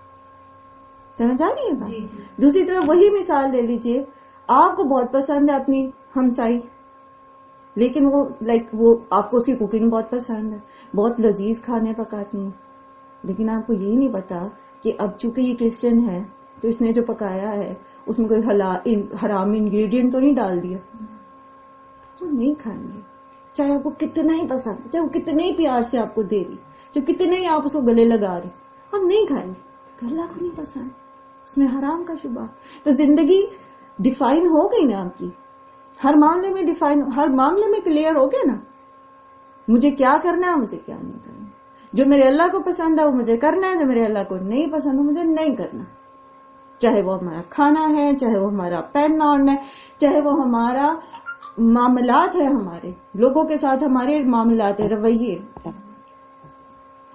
سمجھ آ رہی ہے بات؟ دوسری طرف وہی مثال لے لیجئے، آپ کو بہت پسند ہے اپنی ہمسائی، لیکن وہ آپ کو اس کی کوکنگ بہت پسند ہے، بہت لذیذ کھانے پکاتی ہیں، لیکن آپ کو یہی نہیں پتا کہ اب چونکہ یہ کرسچن ہے تو اس نے جو پکایا ہے اس میں کوئی حرام انگریڈینٹ تو نہیں ڈال دیا. تو نہیں کھائیں گے، چاہے آپ کو کتنا ہی پسند، چاہے وہ کتنے ہی پیار سے آپ کو دے رہی، چاہے کتنے ہی آپ اس کو گلے لگا رہے، ہم نہیں کھائیں گے. تو اللہ کو نہیں پسند، اس میں حرام کا شبہ. تو زندگی ڈیفائن ہو گئی نا آپ کی، ہر معاملے میں کلیئر ہو گیا نا، مجھے کیا کرنا ہے، مجھے کیا نہیں کرنا. جو میرے اللہ کو پسند ہے وہ مجھے کرنا ہے، جو میرے اللہ کو نہیں پسند ہے مجھے نہیں کرنا، چاہے وہ ہمارا کھانا ہے، چاہے وہ ہمارا پہننا اوڑھنا ہے، چاہے وہ ہمارا معاملات ہے، ہمارے لوگوں کے ساتھ ہمارے معاملات ہے، رویے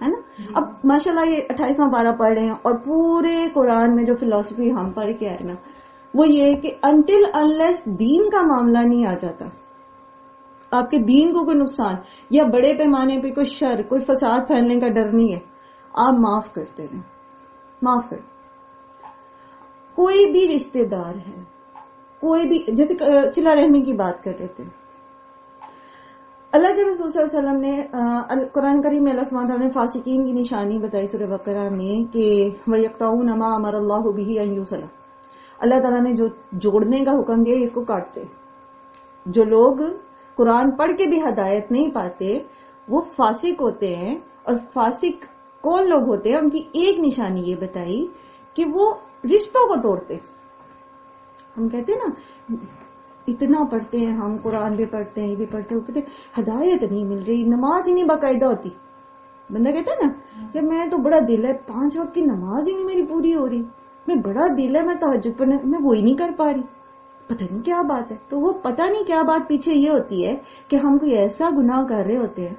ہے نا. اب ماشاءاللہ یہ 28واں پارہ پڑھ رہے ہیں اور پورے قرآن میں جو فلسفی ہم پڑھ کے آئے نا وہ یہ کہ انٹل انلیس دین کا معاملہ نہیں آ جاتا، آپ کے دین کو کوئی نقصان یا بڑے پیمانے پہ کوئی شر کوئی فساد پھیلنے کا ڈر نہیں ہے، آپ معاف کرتے رہیں، معاف کر. کوئی بھی رشتہ دار ہے، کوئی بھی، جیسے صلہ رحمی کی بات کر رہے تھے، اللہ کے رسول صلی اللہ علیہ وسلم نے قرآن کریم میں اللہ سبحانہ وتعالیٰ نے فاسقین کی نشانی بتائی سورہ بقرہ میں کہ وَيَقْطَعُونَ مَا أَمَرَ اللَّهُ بِهِ أَن يُوصَلَ، اللہ تعالیٰ نے جو جوڑنے کا حکم دیا اس کو کاٹتے. جو لوگ قرآن پڑھ کے بھی ہدایت نہیں پاتے وہ فاسق ہوتے ہیں، اور فاسق کون لوگ ہوتے ہیں؟ ان کی ایک نشانی یہ بتائی کہ وہ رشتوں کو توڑتے. ہم کہتے ہیں نا اتنا پڑھتے ہیں ہم، قرآن بھی پڑھتے ہیں، یہ بھی پڑھتے ہیں، وہ پڑھتے ہیں، ہدایت نہیں مل رہی، نماز ہی نہیں باقاعدہ ہوتی. بندہ کہتا ہے نا کہ میں تو بڑا دل ہے 5 وقت کی نماز ہی نہیں میری پوری ہو رہی، میں بڑا دل ہے میں تہجد پڑھنے میں وہی نہیں کر پا رہی، پتہ نہیں کیا بات ہے. تو وہ پتہ نہیں کیا بات پیچھے یہ ہوتی ہے کہ ہم کوئی ایسا گناہ کر رہے ہوتے ہیں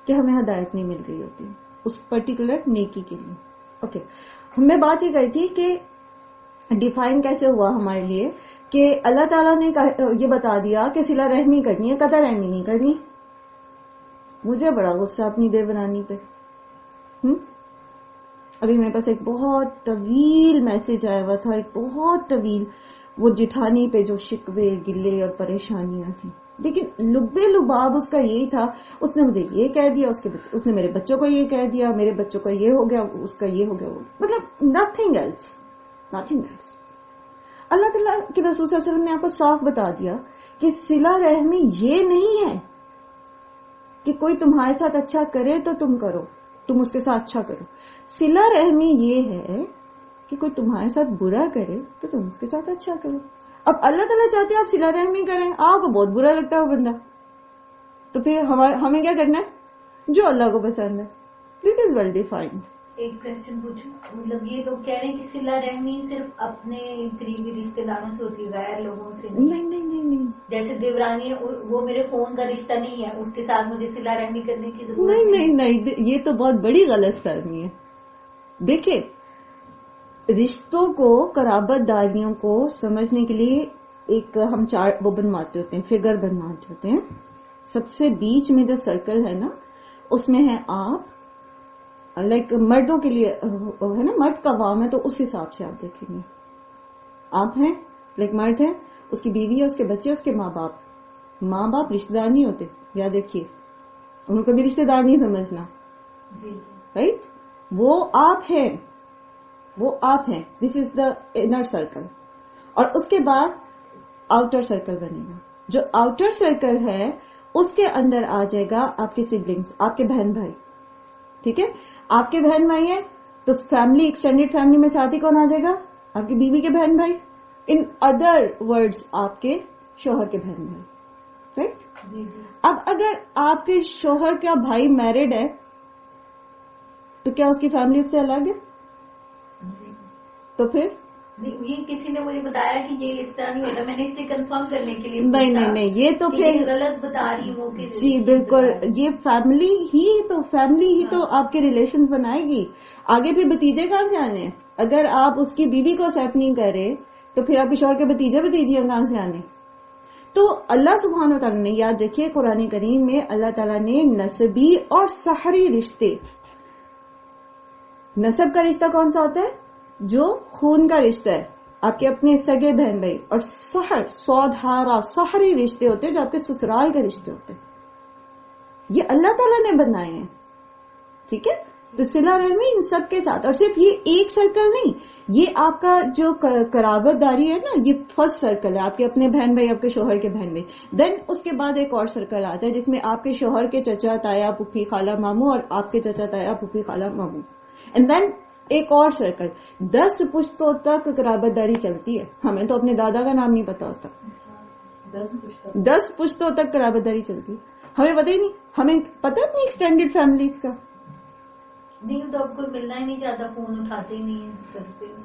کہ ہمیں ہدایت نہیں مل رہی ہوتی اس پرٹیکولر نیکی کے لیے. اوکے، میں بات یہ کہی تھی کہ ڈیفائن کیسے ہوا ہمارے لیے کہ اللہ تعالیٰ نے یہ بتا دیا کہ صلہ رحمی کرنی ہے، قطع رحمی نہیں کرنی. مجھے بڑا غصہ اپنی دیر بنانی پہ. ابھی میرے پاس ایک بہت طویل میسج آیا ہوا تھا، ایک بہت طویل، وہ جٹھانی پہ جو شکوے گلے اور پریشانیاں تھیں، لیکن لبے لباب اس کا یہی تھا، اس نے مجھے یہ کہہ دیا، اس نے میرے بچوں کو یہ کہہ دیا، میرے بچوں کا یہ ہو گیا، اس کا یہ ہو گیا، مطلب نتھنگ ایلس. اللہ تعالیٰ کے رسول صلی اللہ علیہ وسلم نے آپ کو صاف بتا دیا کہ صلہ رحمی یہ نہیں ہے کہ کوئی تمہارے ساتھ اچھا کرے تو تم کرو، تم اس کے ساتھ اچھا کرو. صلہ رحمی یہ ہے کہ کوئی تمہارے ساتھ برا کرے تو تم اس کے ساتھ اچھا کرو. اب اللہ تعالیٰ چاہتے ہیں آپ صلہ رحمی کریں، آپ کو بہت برا لگتا ہے وہ بندہ، تو پھر ہمیں کیا کرنا ہے؟ جو اللہ کو پسند ہے. دس از ویل ڈیفائنڈ. ایک کوشچن پوچھوں، مطلب یہ تو کہہ رہے ہیں کہ صلہ رحمی صرف اپنے قریبی رشتہ داروں سے ہوتی ہے، غیر لوگوں سے نہیں. جیسے دیورانی ہے وہ میرے خون کا رشتہ نہیں ہے، اس کے ساتھ مجھے صلہ رحمی کرنے کی ضرورت نہیں، یہ تو بہت بڑی غلط فہمی ہے. دیکھیں، رشتوں کو، قرابت داریوں کو سمجھنے کے لیے ایک ہم چارٹ وہ بنواتے ہوتے ہیں، فگر بنواتے ہوتے ہیں. سب سے بیچ میں جو سرکل ہے نا اس میں ہے آپ، لائک مردوں کے لیے ہے نا، مرد کا وام ہے تو اس حساب سے آپ دیکھیں گے. آپ ہیں لائک مرد ہے، اس کی بیوی ہے، اس کے بچے، اس کے ماں باپ رشتہ دار نہیں ہوتے، یاد رکھیے، ان کو بھی رشتہ دار نہیں سمجھنا، رائٹ. وہ آپ ہیں. دس از دا انر سرکل. اور اس کے بعد آؤٹر سرکل بنے گا. جو آؤٹر سرکل ہے اس کے اندر آ جائے گا آپ کے سبلنگس، آپ کے بہن بھائی. ٹھیک ہے، آپ کے بہن بھائی ہیں تو فیملی، ایکسٹینڈیڈ فیملی میں ساتھ ہی کون آ جائے گا؟ آپ کی بیوی کے بہن بھائی. ان ادر ورڈز آپ کے شوہر کے بہن بھائی، رائٹ. اب اگر آپ کے شوہر کا بھائی میرڈ ہے تو کیا اس کی فیملی اس سے الگ ہے؟ تو پھر یہ کسی نے مجھے بتایا کہ یہ اس طرح نہیں ہوتا، میں نے اس لیے کنفرم کرنے کے لیے نہیں، یہ تو پھر غلط بتا رہی ہوں. جی بالکل، یہ فیملی ہی تو آپ کے ریلیشنز بنائے گی. آگے پھر بتیجے کہاں سے آنے ہیں؟ اگر آپ اس کی بیوی کو ایکسپٹ نہیں کرے تو پھر آپ کے شوہر کے بتیجے کہاں سے آنے؟ تو اللہ سبحانہ و تعالیٰ نے، یاد رکھیے قرآن کریم میں اللہ تعالیٰ نے نسبی اور سحری رشتے، نسب کا رشتہ کون سا ہوتا ہے؟ جو خون کا رشتہ ہے، آپ کے اپنے سگے بہن بھائی، اور سحری رشتے ہوتے ہیں جو آپ کے سسرال کے رشتے ہوتے ہیں. یہ اللہ تعالیٰ نے بنائے ہیں. ٹھیک ہے، تو صلہ رحمی ان سب کے ساتھ، اور صرف یہ ایک سرکل نہیں، یہ آپ کا جو قرابت داری ہے نا، یہ فرسٹ سرکل ہے، آپ کے اپنے بہن بھائی، آپ کے شوہر کے بہن بھائی. دین اس کے بعد ایک اور سرکل آتا ہے جس میں آپ کے شوہر کے چچا تایا پھوپھی خالہ ماموں اور آپ کے چچا تایا پھوپھی خالہ ماموں. اینڈ دین ایک اور سرکل، 10 پشتوں تک قرابت داری چلتی ہے. ہمیں تو اپنے دادا کا نام نہیں پتا ہوتا، 10 پشتوں تک قرابت داری چلتی ہے. ہمیں پتہ ہی نہیں، ہمیں پتہ اپنی ایکسٹینڈیڈ فیملیز کا. دین تو اب کوئی ملنا ہی نہیں چاہتا, فون اٹھاتے ہی نہیں ہیں, کرتے ہیں.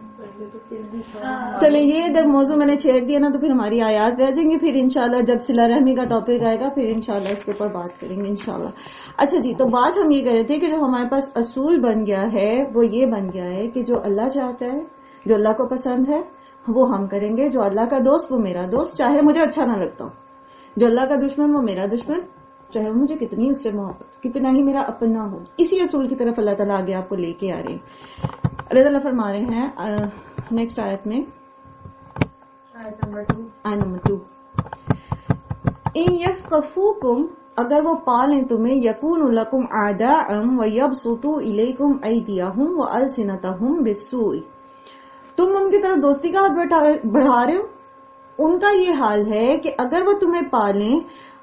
چلے یہ ادھر موضوع میں نے چھیڑ دیا نا, تو پھر ہماری آیات رہ جائیں گی. پھر انشاءاللہ جب صلہ رحمی کا ٹاپک آئے گا پھر انشاءاللہ اس کے اوپر بات کریں گے انشاءاللہ. اچھا جی, تو بات ہم یہ کر رہے تھے کہ جو ہمارے پاس اصول بن گیا ہے وہ یہ بن گیا ہے کہ جو اللہ چاہتا ہے, جو اللہ کو پسند ہے وہ ہم کریں گے. جو اللہ کا دوست وہ میرا دوست, چاہے مجھے اچھا نہ لگتا ہو. جو اللہ کا دشمن وہ میرا دشمن, چاہے وہ مجھے کتنی اس سے محبت, کتنا ہی میرا اپنا ہو. اسی اصول کی طرف اللہ تعالیٰ آگے آپ کو لے کے آ رہے ہیں. اللہ تعالیٰ فرما رہے ہیں نیکسٹ آیت میں, آیت نمبر 2, ان یثقفوکم, اگر وہ پالیں تمہیں, یکون لکم اعداء ویبسطوا الیکم ایدیہم والسنتہم بالسوء, تم ان کی طرف دوستی کا ہاتھ بڑھا رہے ہو. ان کا یہ حال ہے کہ اگر وہ تمہیں پالیں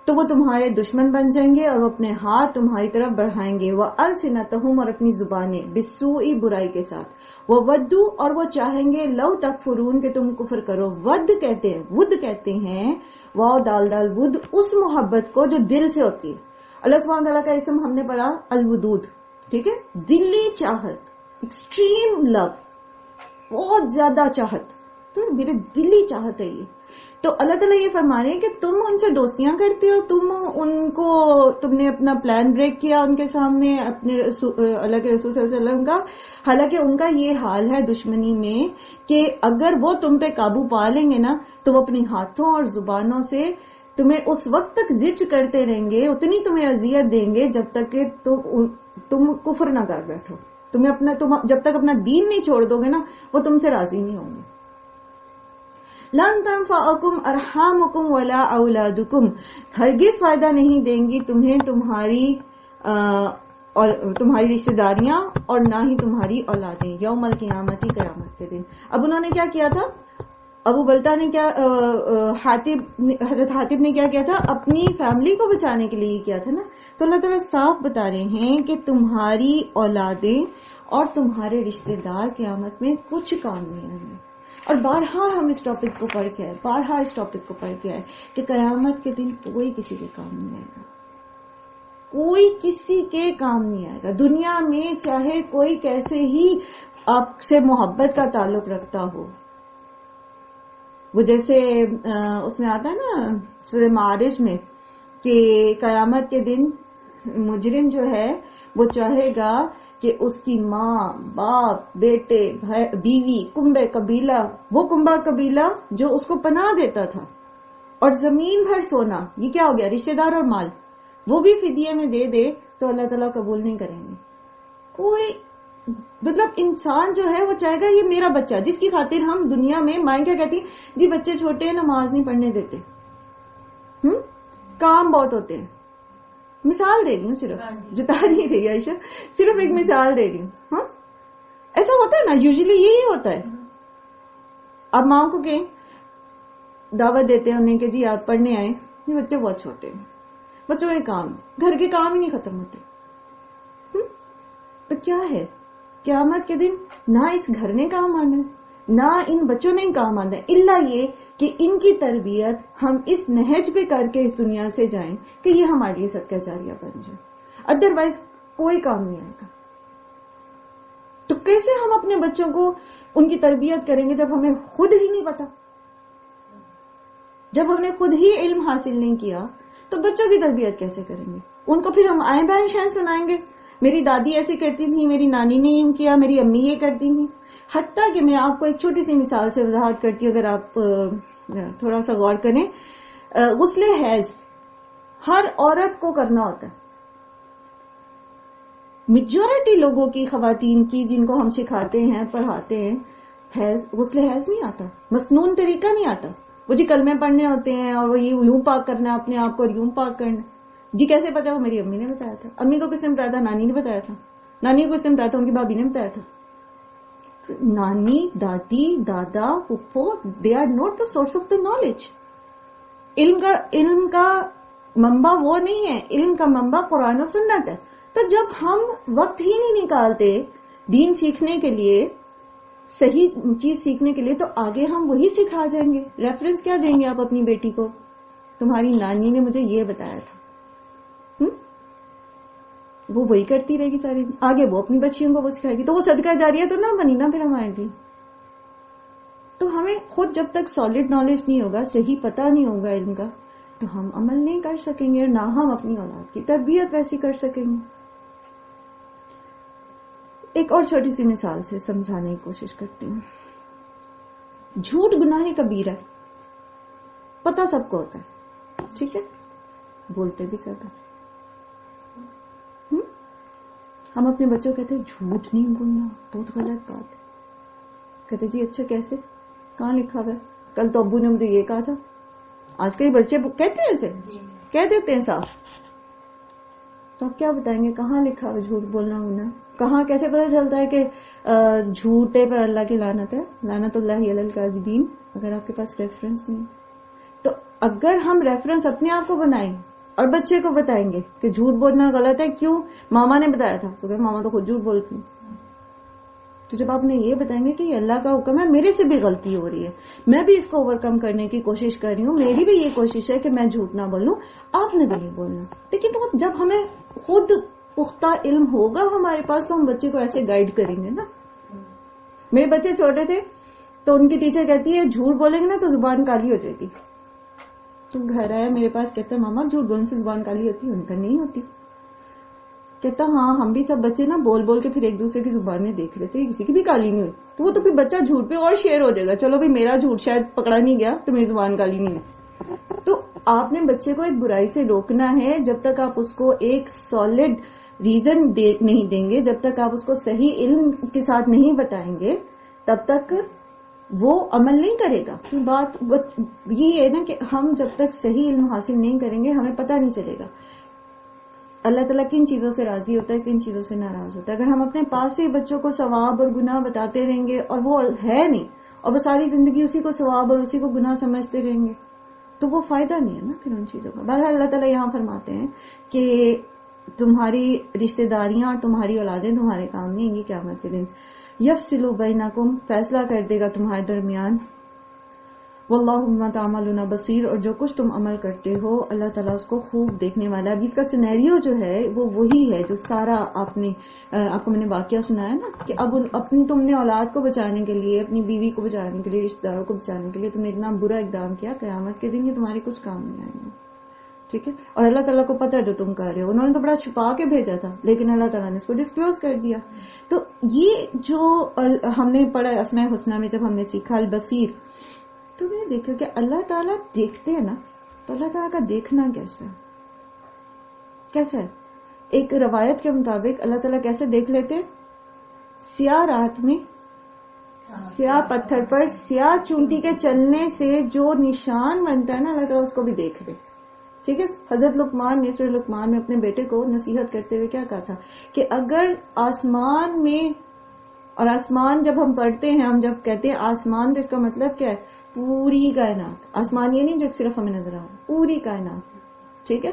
تو وہ تمہارے دشمن بن جائیں گے اور وہ اپنے ہاتھ تمہاری طرف بڑھائیں گے. وَأَلْسِنَتَهُمْ, اور اپنی زبانیں, بِالسُّوءِ, برائی کے ساتھ. وَوَدُّوا, اور وہ چاہیں گے, لَوْ تَكْفُرُونَ, کہ تم کفر کرو. ود کہتے ہیں, ود کہتے ہیں, واو دال دال ود, اس محبت کو جو دل سے ہوتی ہے. اللہ سبحانہ تعالیٰ کا اسم ہم نے پڑھا الودود, ٹھیک ہے, دلی چاہت, ایکسٹریم لو, بہت زیادہ چاہت, تو میرے دلی چاہت ہے یہ. تو اللہ تعالیٰ یہ فرما رہے ہیں کہ تم ان سے دوستیاں کرتے ہو, تم نے اپنا پلان بریک کیا ان کے سامنے, اپنے اللہ کے رسول صلی اللہ علیہ وسلم کا. حالانکہ ان کا یہ حال ہے دشمنی میں کہ اگر وہ تم پہ قابو پا لیں گے نا تو وہ اپنی ہاتھوں اور زبانوں سے تمہیں اس وقت تک زج کرتے رہیں گے, اتنی تمہیں اذیت دیں گے جب تک کہ تم کفر نہ کر بیٹھو. جب تک اپنا دین نہیں چھوڑ دو گے نا وہ تم سے راضی نہیں ہوں گے. لن تنفعکم ارحامکم ولا اولادکم, ہرگز فائدہ نہیں دیں گی تمہیں تمہاری رشتہ داریاں اور نہ ہی تمہاری اولادیں, یوم القیامت, قیامت کے دن. اب انہوں نے کیا کیا تھا, ابو بلتا نے کیا, حضرت حاتب نے کیا کیا تھا, اپنی فیملی کو بچانے کے لیے کیا تھا نا. تو اللہ تعالیٰ صاف بتا رہے ہیں کہ تمہاری اولادیں اور تمہارے رشتہ دار قیامت میں کچھ کام نہیں آئیں گے. اور بارہا ہم اس ٹاپک کو پڑھ کے آئے کہ قیامت کے دن کوئی کسی کے کام نہیں آئے گا, کوئی کسی کے کام نہیں آئے گا. دنیا میں چاہے کوئی کیسے ہی آپ سے محبت کا تعلق رکھتا ہو, وہ جیسے اس میں آتا ہے نا سورہ معارج میں کہ قیامت کے دن مجرم جو ہے وہ چاہے گا کہ اس کی ماں, باپ, بیٹے, بیوی, کنبہ قبیلہ, وہ کنبہ قبیلہ جو اس کو پناہ دیتا تھا, اور زمین بھر سونا, یہ کیا ہو گیا, رشتہ دار اور مال, وہ بھی فدیے میں دے دے تو اللہ تعالیٰ قبول نہیں کریں گے. کوئی مطلب انسان جو ہے وہ چاہے گا یہ میرا بچہ, جس کی خاطر ہم دنیا میں مائیں کیا کہتی ہیں, جی بچے چھوٹے ہیں نماز نہیں پڑھنے دیتے, کام بہت ہوتے ہیں. مثال دے رہی ہوں, صرف جتا نہیں رہی عائشہ, صرف ایک مثال دے رہی ہوں. ہاں ایسا ہوتا ہے نا, یوزلی یہی ہوتا ہے. اب ماں کو کہیں دعوت دیتے ہیں انہیں کہ جی آپ پڑھنے آئے, یہ بچے بہت چھوٹے ہیں, بچوں کے کام, گھر کے کام ہی نہیں ختم ہوتے. تو کیا ہے, قیامت کے دن نہ اس گھر نے کام آنا ہے نہ ان بچوں نے کام آنا ہے, الا یہ کہ ان کی تربیت ہم اس نہج پہ کر کے اس دنیا سے جائیں کہ یہ ہمارے لیے صدقہ جاریہ بن جائے. ادروائز کوئی کام نہیں آئے گا. تو کیسے ہم اپنے بچوں کو ان کی تربیت کریں گے جب ہمیں خود ہی نہیں پتا, جب ہم نے خود ہی علم حاصل نہیں کیا تو بچوں کی تربیت کیسے کریں گے؟ ان کو پھر ہم آئیں بائیں شائیں سنائیں گے, میری دادی ایسے کرتی تھی, میری نانی نے یہ کیا, میری امی یہ کرتی تھی. حتیٰ کہ میں آپ کو ایک چھوٹی سی مثال سے وضاحت کرتی ہوں, اگر آپ تھوڑا سا غور کریں. غسل حیض ہر عورت کو کرنا ہوتا ہے. میجورٹی لوگوں کی, خواتین کی, جن کو ہم سکھاتے ہیں پڑھاتے ہیں, غسل حیض نہیں آتا, مسنون طریقہ نہیں آتا. وہ جی کلمے پڑھنے ہوتے ہیں اور وہ یوں پاک کرنا اپنے آپ کو اور یوں پاک کرنا. جی کیسے پتا, وہ میری امی نے بتایا تھا. امی کو کس نے بتایا تھا؟ نانی نے بتایا تھا. نانی کو کس نے بتایا تھا؟ ان کی بھابھی نے بتایا تھا. نانی, دادی, دادا, پھپھو, they are not the source of the knowledge. علم کا منبع وہ نہیں ہے, علم کا منبع قرآن و سنت ہے. تو جب ہم وقت ہی نہیں نکالتے دین سیکھنے کے لیے, صحیح چیز سیکھنے کے لیے, تو آگے ہم وہی سکھا جائیں گے. ریفرنس کیا دیں گے آپ اپنی بیٹی کو؟ تمہاری نانی نے مجھے یہ بتایا تھا. وہ وہی کرتی رہے گی ساری, آگے وہ اپنی بچیوں کو وہ سکھائے گی, تو وہ صدقہ جاریہ تو نہ بنی نا پھر ہمارے لیے. تو ہمیں خود جب تک سالڈ نالج نہیں ہوگا, صحیح پتہ نہیں ہوگا علم کا, تو ہم عمل نہیں کر سکیں گے, اور نہ ہم اپنی اولاد کی تربیت ویسی کر سکیں گے. ایک اور چھوٹی سی مثال سے سمجھانے کی کوشش کرتی ہوں. جھوٹ گناہ کبیرہ ہے, پتہ سب کو ہوتا ہے, ٹھیک ہے, بولتے بھی سب ہے. ہم اپنے بچوں کہتے ہیں جھوٹ نہیں بولنا, بہت غلط بات ہے. کہتے جی اچھا کیسے, کہاں لکھا ہوا ہے, کل تو ابو نے مجھے یہ کہا تھا. آج کل بچے کہتے ہیں ایسے, کہہ دیتے ہیں صاف. تو آپ کیا بتائیں گے کہاں لکھا ہوا جھوٹ بولنا ہونا, کہاں کیسے پتہ چلتا ہے کہ جھوٹے پر اللہ کی لعنت ہے, لعنت اللہ علی الکاذبین, اگر آپ کے پاس ریفرنس نہیں. تو اگر ہم ریفرنس اپنے آپ کو بنائیں اور بچے کو بتائیں گے کہ جھوٹ بولنا غلط ہے, کیوں, ماما نے بتایا تھا, تو کہ ماما تو خود جھوٹ بولتی. تو جب آپ نے یہ بتائیں گے کہ یہ اللہ کا حکم ہے, میرے سے بھی غلطی ہو رہی ہے, میں بھی اس کو اوور کم کرنے کی کوشش کر رہی ہوں, میری بھی یہ کوشش ہے کہ میں جھوٹ نہ بولوں, آپ نے بھی نہیں بولنا. لیکن جب ہمیں خود پختہ علم ہوگا ہمارے پاس, تو ہم بچے کو ایسے گائیڈ کریں گے نا. میرے بچے چھوٹے تھے تو ان کی ٹیچر کہتی ہے جھوٹ بولیں گے نا تو زبان کالی ہو جائے گی. تو گھر آیا میرے پاس, کہتا ہے ماما جھوٹ بولنے سے زبان کالی ہوتی ہے, ان کا نہیں ہوتی. کہتا ہاں ہم بھی سب بچے نا بول بول کے پھر ایک دوسرے کی زبانیں دیکھ لیتے, کسی کی بھی کالی نہیں ہوئی. تو وہ تو پھر بچہ جھوٹ پہ اور شیئر ہو جائے گا, چلو بھائی میرا جھوٹ شاید پکڑا نہیں گیا تو میری زبان کالی نہیں ہے. تو آپ نے بچے کو ایک برائی سے روکنا ہے, جب تک آپ اس کو ایک سالڈ ریزن نہیں دیں گے, جب تک آپ اس کو صحیح علم کے ساتھ نہیں بتائیں گے, تب تک وہ عمل نہیں کرے گا. تو بات یہ ہے نا کہ ہم جب تک صحیح علم حاصل نہیں کریں گے ہمیں پتہ نہیں چلے گا اللہ تعالیٰ کن چیزوں سے راضی ہوتا ہے, کن چیزوں سے ناراض ہوتا ہے. اگر ہم اپنے پاس سے بچوں کو ثواب اور گناہ بتاتے رہیں گے اور وہ ہے نہیں, اور وہ ساری زندگی اسی کو ثواب اور اسی کو گناہ سمجھتے رہیں گے, تو وہ فائدہ نہیں ہے نا پھر ان چیزوں کا. بہرحال اللہ تعالیٰ یہاں فرماتے ہیں کہ تمہاری رشتہ داریاں اور تمہاری اولادیں تمہارے کام نہیں آئیں گی قیامت کے دن. یفصل بینکم, فیصلہ کر دے گا تمہارے درمیان. واللہ بما تعملون بصیر, اور جو کچھ تم عمل کرتے ہو اللہ تعالیٰ اس کو خوب دیکھنے والا ہے. اب اس کا سینیریو جو ہے وہ وہی ہے جو سارا آپ کو میں نے واقعہ سنایا نا, کہ اب اپنی تم نے اولاد کو بچانے کے لیے, اپنی بیوی کو بچانے کے لیے, رشتہ داروں کو بچانے کے لیے تم نے اتنا برا اقدام کیا, قیامت کے دن یہ تمہارے کچھ کام نہیں آئیں گے. ٹھیک ہے, اور اللہ تعالیٰ کو پتا ہے جو تم کر رہے ہو. انہوں نے تو بڑا چھپا کے بھیجا تھا, لیکن اللہ تعالیٰ نے اس کو ڈسکلوز کر دیا. تو یہ جو ہم نے پڑھا اسماء الحسنی میں, جب ہم نے سیکھا البصیر, تو میں نے دیکھا کہ اللہ تعالیٰ دیکھتے ہیں نا, تو اللہ تعالیٰ کا دیکھنا کیسا ہے. ایک روایت کے مطابق اللہ تعالیٰ کیسے دیکھ لیتے ہیں, سیاہ رات میں سیاہ پتھر پر سیاہ چونٹی کے چلنے سے جو نشان بنتا ہے نا, اللہ تعالیٰ اس کو بھی دیکھ لے. ٹھیک ہے, حضرت لقمان نے سورہ لقمان میں اپنے بیٹے کو نصیحت کرتے ہوئے کیا کہا تھا کہ اگر آسمان میں, اور آسمان جب ہم پڑھتے ہیں, ہم جب کہتے ہیں آسمان, تو اس کا مطلب کیا ہے, پوری کائنات. آسمان یہ نہیں جو صرف ہمیں نظر آ رہا, پوری کائنات. ٹھیک ہے,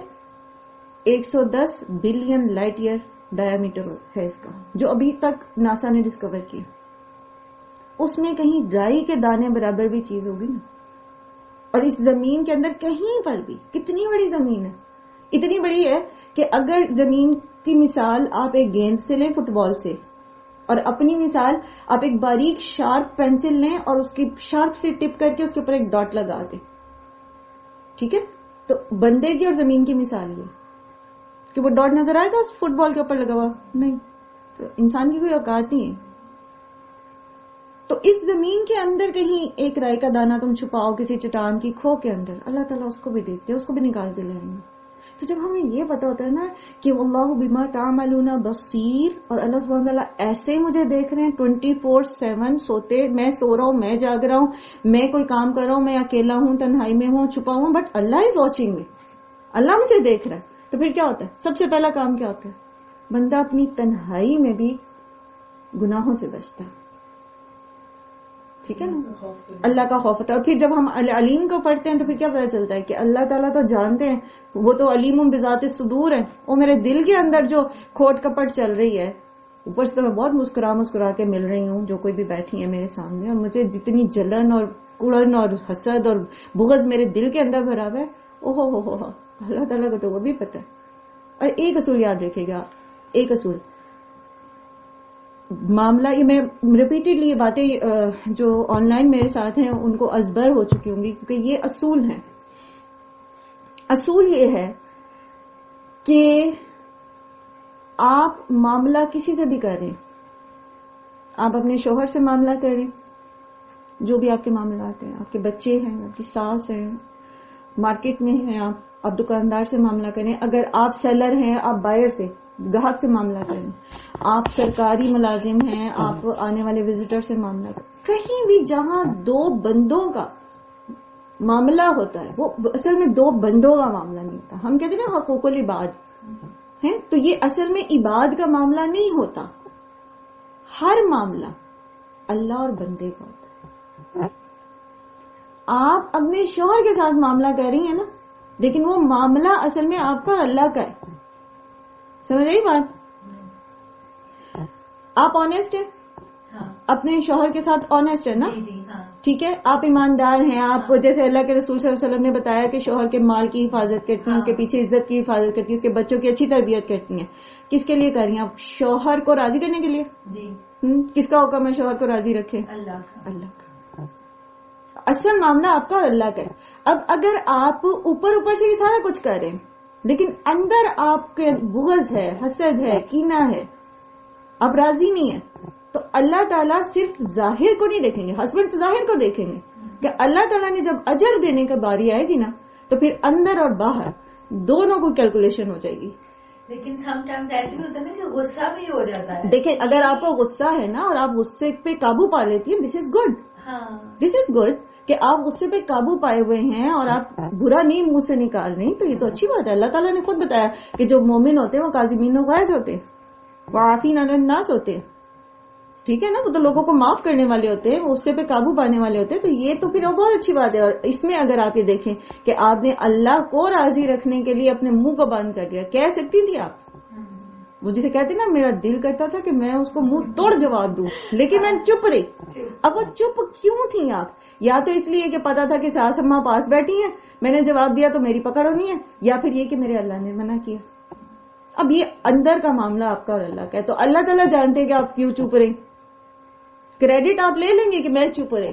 110 بلین لائٹ ایئر ڈایامیٹر ہے اس کا, جو ابھی تک ناسا نے ڈسکور کیا. اس میں کہیں رائی کے دانے برابر بھی چیز ہوگی نا, اور اس زمین کے اندر کہیں پر بھی, کتنی بڑی زمین ہے, اتنی بڑی ہے کہ اگر زمین کی مثال آپ ایک گیند سے لیں, فٹ بال سے, اور اپنی مثال آپ ایک باریک شارپ پینسل لیں اور اس کی شارپ سے ٹپ کر کے اس کے اوپر ایک ڈاٹ لگا دیں. ٹھیک ہے, تو بندے کی اور زمین کی مثال یہ کہ وہ ڈاٹ نظر آئے گا اس فٹ بال کے اوپر لگا ہوا نہیں, تو انسان کی کوئی اوقات نہیں ہے. تو اس زمین کے اندر کہیں ایک رائی کا دانہ تم چھپاؤ کسی چٹان کی کھو کے اندر, اللہ تعالیٰ اس کو بھی دیکھتے ہیں, اس کو بھی نکال کے لے آئیں گے. تو جب ہمیں یہ پتا ہوتا ہے نا کہ واللہ بما تعملون بصیر, اور اللہ سبحانہ تعالیٰ ایسے مجھے دیکھ رہے ہیں 24/7, سوتے میں سو رہا ہوں, میں جاگ رہا ہوں, میں کوئی کام کر رہا ہوں, میں اکیلا ہوں, تنہائی میں ہوں, چھپا ہوں, but Allah is watching me, اللہ مجھے دیکھ رہا ہے. تو پھر کیا ہوتا ہے, سب سے پہلا کام کیا ہوتا ہے, بندہ اپنی تنہائی میں بھی گناہوں سے بچتا ہے. ٹھیک ہے نا, اللہ کا خوف ہوتا ہے. اور پھر جب ہم علیم کو پڑھتے ہیں تو پھر کیا پتہ چلتا ہے کہ اللہ تعالیٰ تو جانتے ہیں, وہ تو علیم بذات الصدور ہے, وہ میرے دل کے اندر جو کھوٹ کپٹ چل رہی ہے, اوپر سے تو میں بہت مسکرا کے مل رہی ہوں جو کوئی بھی بیٹھی ہے میرے سامنے, اور مجھے جتنی جلن اور کڑن اور حسد اور بغض میرے دل کے اندر بھرا ہوا ہے, اوہ ہو اللہ تعالیٰ کو تو وہ بھی پتہ ہے. اور ایک اصول یاد رکھے گا, ایک اصول معاملہ، یہ میں ریپیٹڈلی یہ باتیں جو آن لائن میرے ساتھ ہیں ان کو ازبر ہو چکی ہوں گی، کیونکہ یہ اصول ہیں. اصول یہ ہے کہ آپ معاملہ کسی سے بھی کریں، آپ اپنے شوہر سے معاملہ کریں، جو بھی آپ کے معاملات ہیں، آپ کے بچے ہیں، آپ کی ساس ہیں، مارکیٹ میں ہیں آپ دکاندار سے معاملہ کریں، اگر آپ سیلر ہیں آپ بائر سے، گاہک سے معاملہ کریں، آپ سرکاری ملازم ہیں آپ آنے والے وزٹر سے معاملہ کریں. کہیں بھی جہاں دو بندوں کا معاملہ ہوتا ہے وہ اصل میں دو بندوں کا معاملہ نہیں ہوتا. ہم کہتے ہیں نا حقوق العباد ہیں، تو یہ اصل میں عباد کا معاملہ نہیں ہوتا. ہر معاملہ اللہ اور بندے کا ہوتا ہے. آپ اپنے شوہر کے ساتھ معاملہ کر رہی ہیں نا، لیکن وہ معاملہ اصل میں آپ کا اور اللہ کا ہے. سمجھ آئی بات؟ آپ آنےسٹ ہیں، اپنے شوہر کے ساتھ آنےسٹ ہے نا، ٹھیک ہے، آپ ایماندار ہیں، آپ جیسے اللہ کے رسول صلی اللہ علیہ وسلم نے بتایا کہ شوہر کے مال کی حفاظت کرتی ہیں، اس کے پیچھے عزت کی حفاظت کرتی ہیں، اس کے بچوں کی اچھی تربیت کرتی ہیں. کس کے لیے کر رہی ہیں آپ؟ شوہر کو راضی کرنے کے لیے. کس کا حکم ہے شوہر کو راضی رکھے؟ اللہ کا. اصل معاملہ آپ کا اور اللہ کا ہے. اب اگر آپ اوپر سے یہ سارا کچھ کر رہے ہیں لیکن اندر آپ کے بغض ہے، حسد ہے، کینہ ہے، آپ راضی نہیں ہیں، تو اللہ تعالیٰ صرف ظاہر کو نہیں دیکھیں گے، ہسبینڈ تو ظاہر کو دیکھیں گے کہ اللہ تعالیٰ نے جب اجر دینے کا باری آئے گی نا تو پھر اندر اور باہر دونوں کو کیلکولیشن ہو جائے گی. لیکن سم ٹائمز ایسے بھی ہوتا ہے نا کہ غصہ بھی ہو جاتا ہے. دیکھیں اگر آپ کو غصہ ہے نا اور آپ غصے پہ قابو پا لیتی ہیں، دس is good. This is good کہ آپ غصے پہ قابو پائے ہوئے ہیں اور آپ برا نہیں منہ سے نکال رہی، تو یہ تو اچھی بات ہے. اللہ تعالیٰ نے خود بتایا کہ جو مومن ہوتے ہیں وہ کاظمین الغیظ ہوتے ہیں، وہ عافین عن الناس ہوتے ہیں. ٹھیک ہے نا، وہ تو لوگوں کو معاف کرنے والے ہوتے ہیں، وہ غصے پہ قابو پانے والے ہوتے ہیں. تو یہ تو پھر بہت اچھی بات ہے. اور اس میں اگر آپ یہ دیکھیں کہ آپ نے اللہ کو راضی رکھنے کے لیے اپنے منہ کو بند کر دیا. کہہ سکتی تھی آپ، وہ جسے کہتے نا میرا دل کرتا تھا کہ میں اس کو منہ توڑ جواب دوں، لیکن میں چپ رہی. اب وہ چپ کیوں تھی آپ؟ یا تو اس لیے کہ پتا تھا کہ ساس اماں پاس بیٹھی ہیں، میں نے جواب دیا تو میری پکڑ ہونی ہے، یا پھر یہ کہ میرے اللہ نے منع کیا. اب یہ اندر کا معاملہ آپ کا اور اللہ کا ہے. تو اللہ تعالیٰ جانتے ہیں کہ آپ کیوں چپ رہے. کریڈٹ آپ لے لیں گے کہ میں چپ رہے،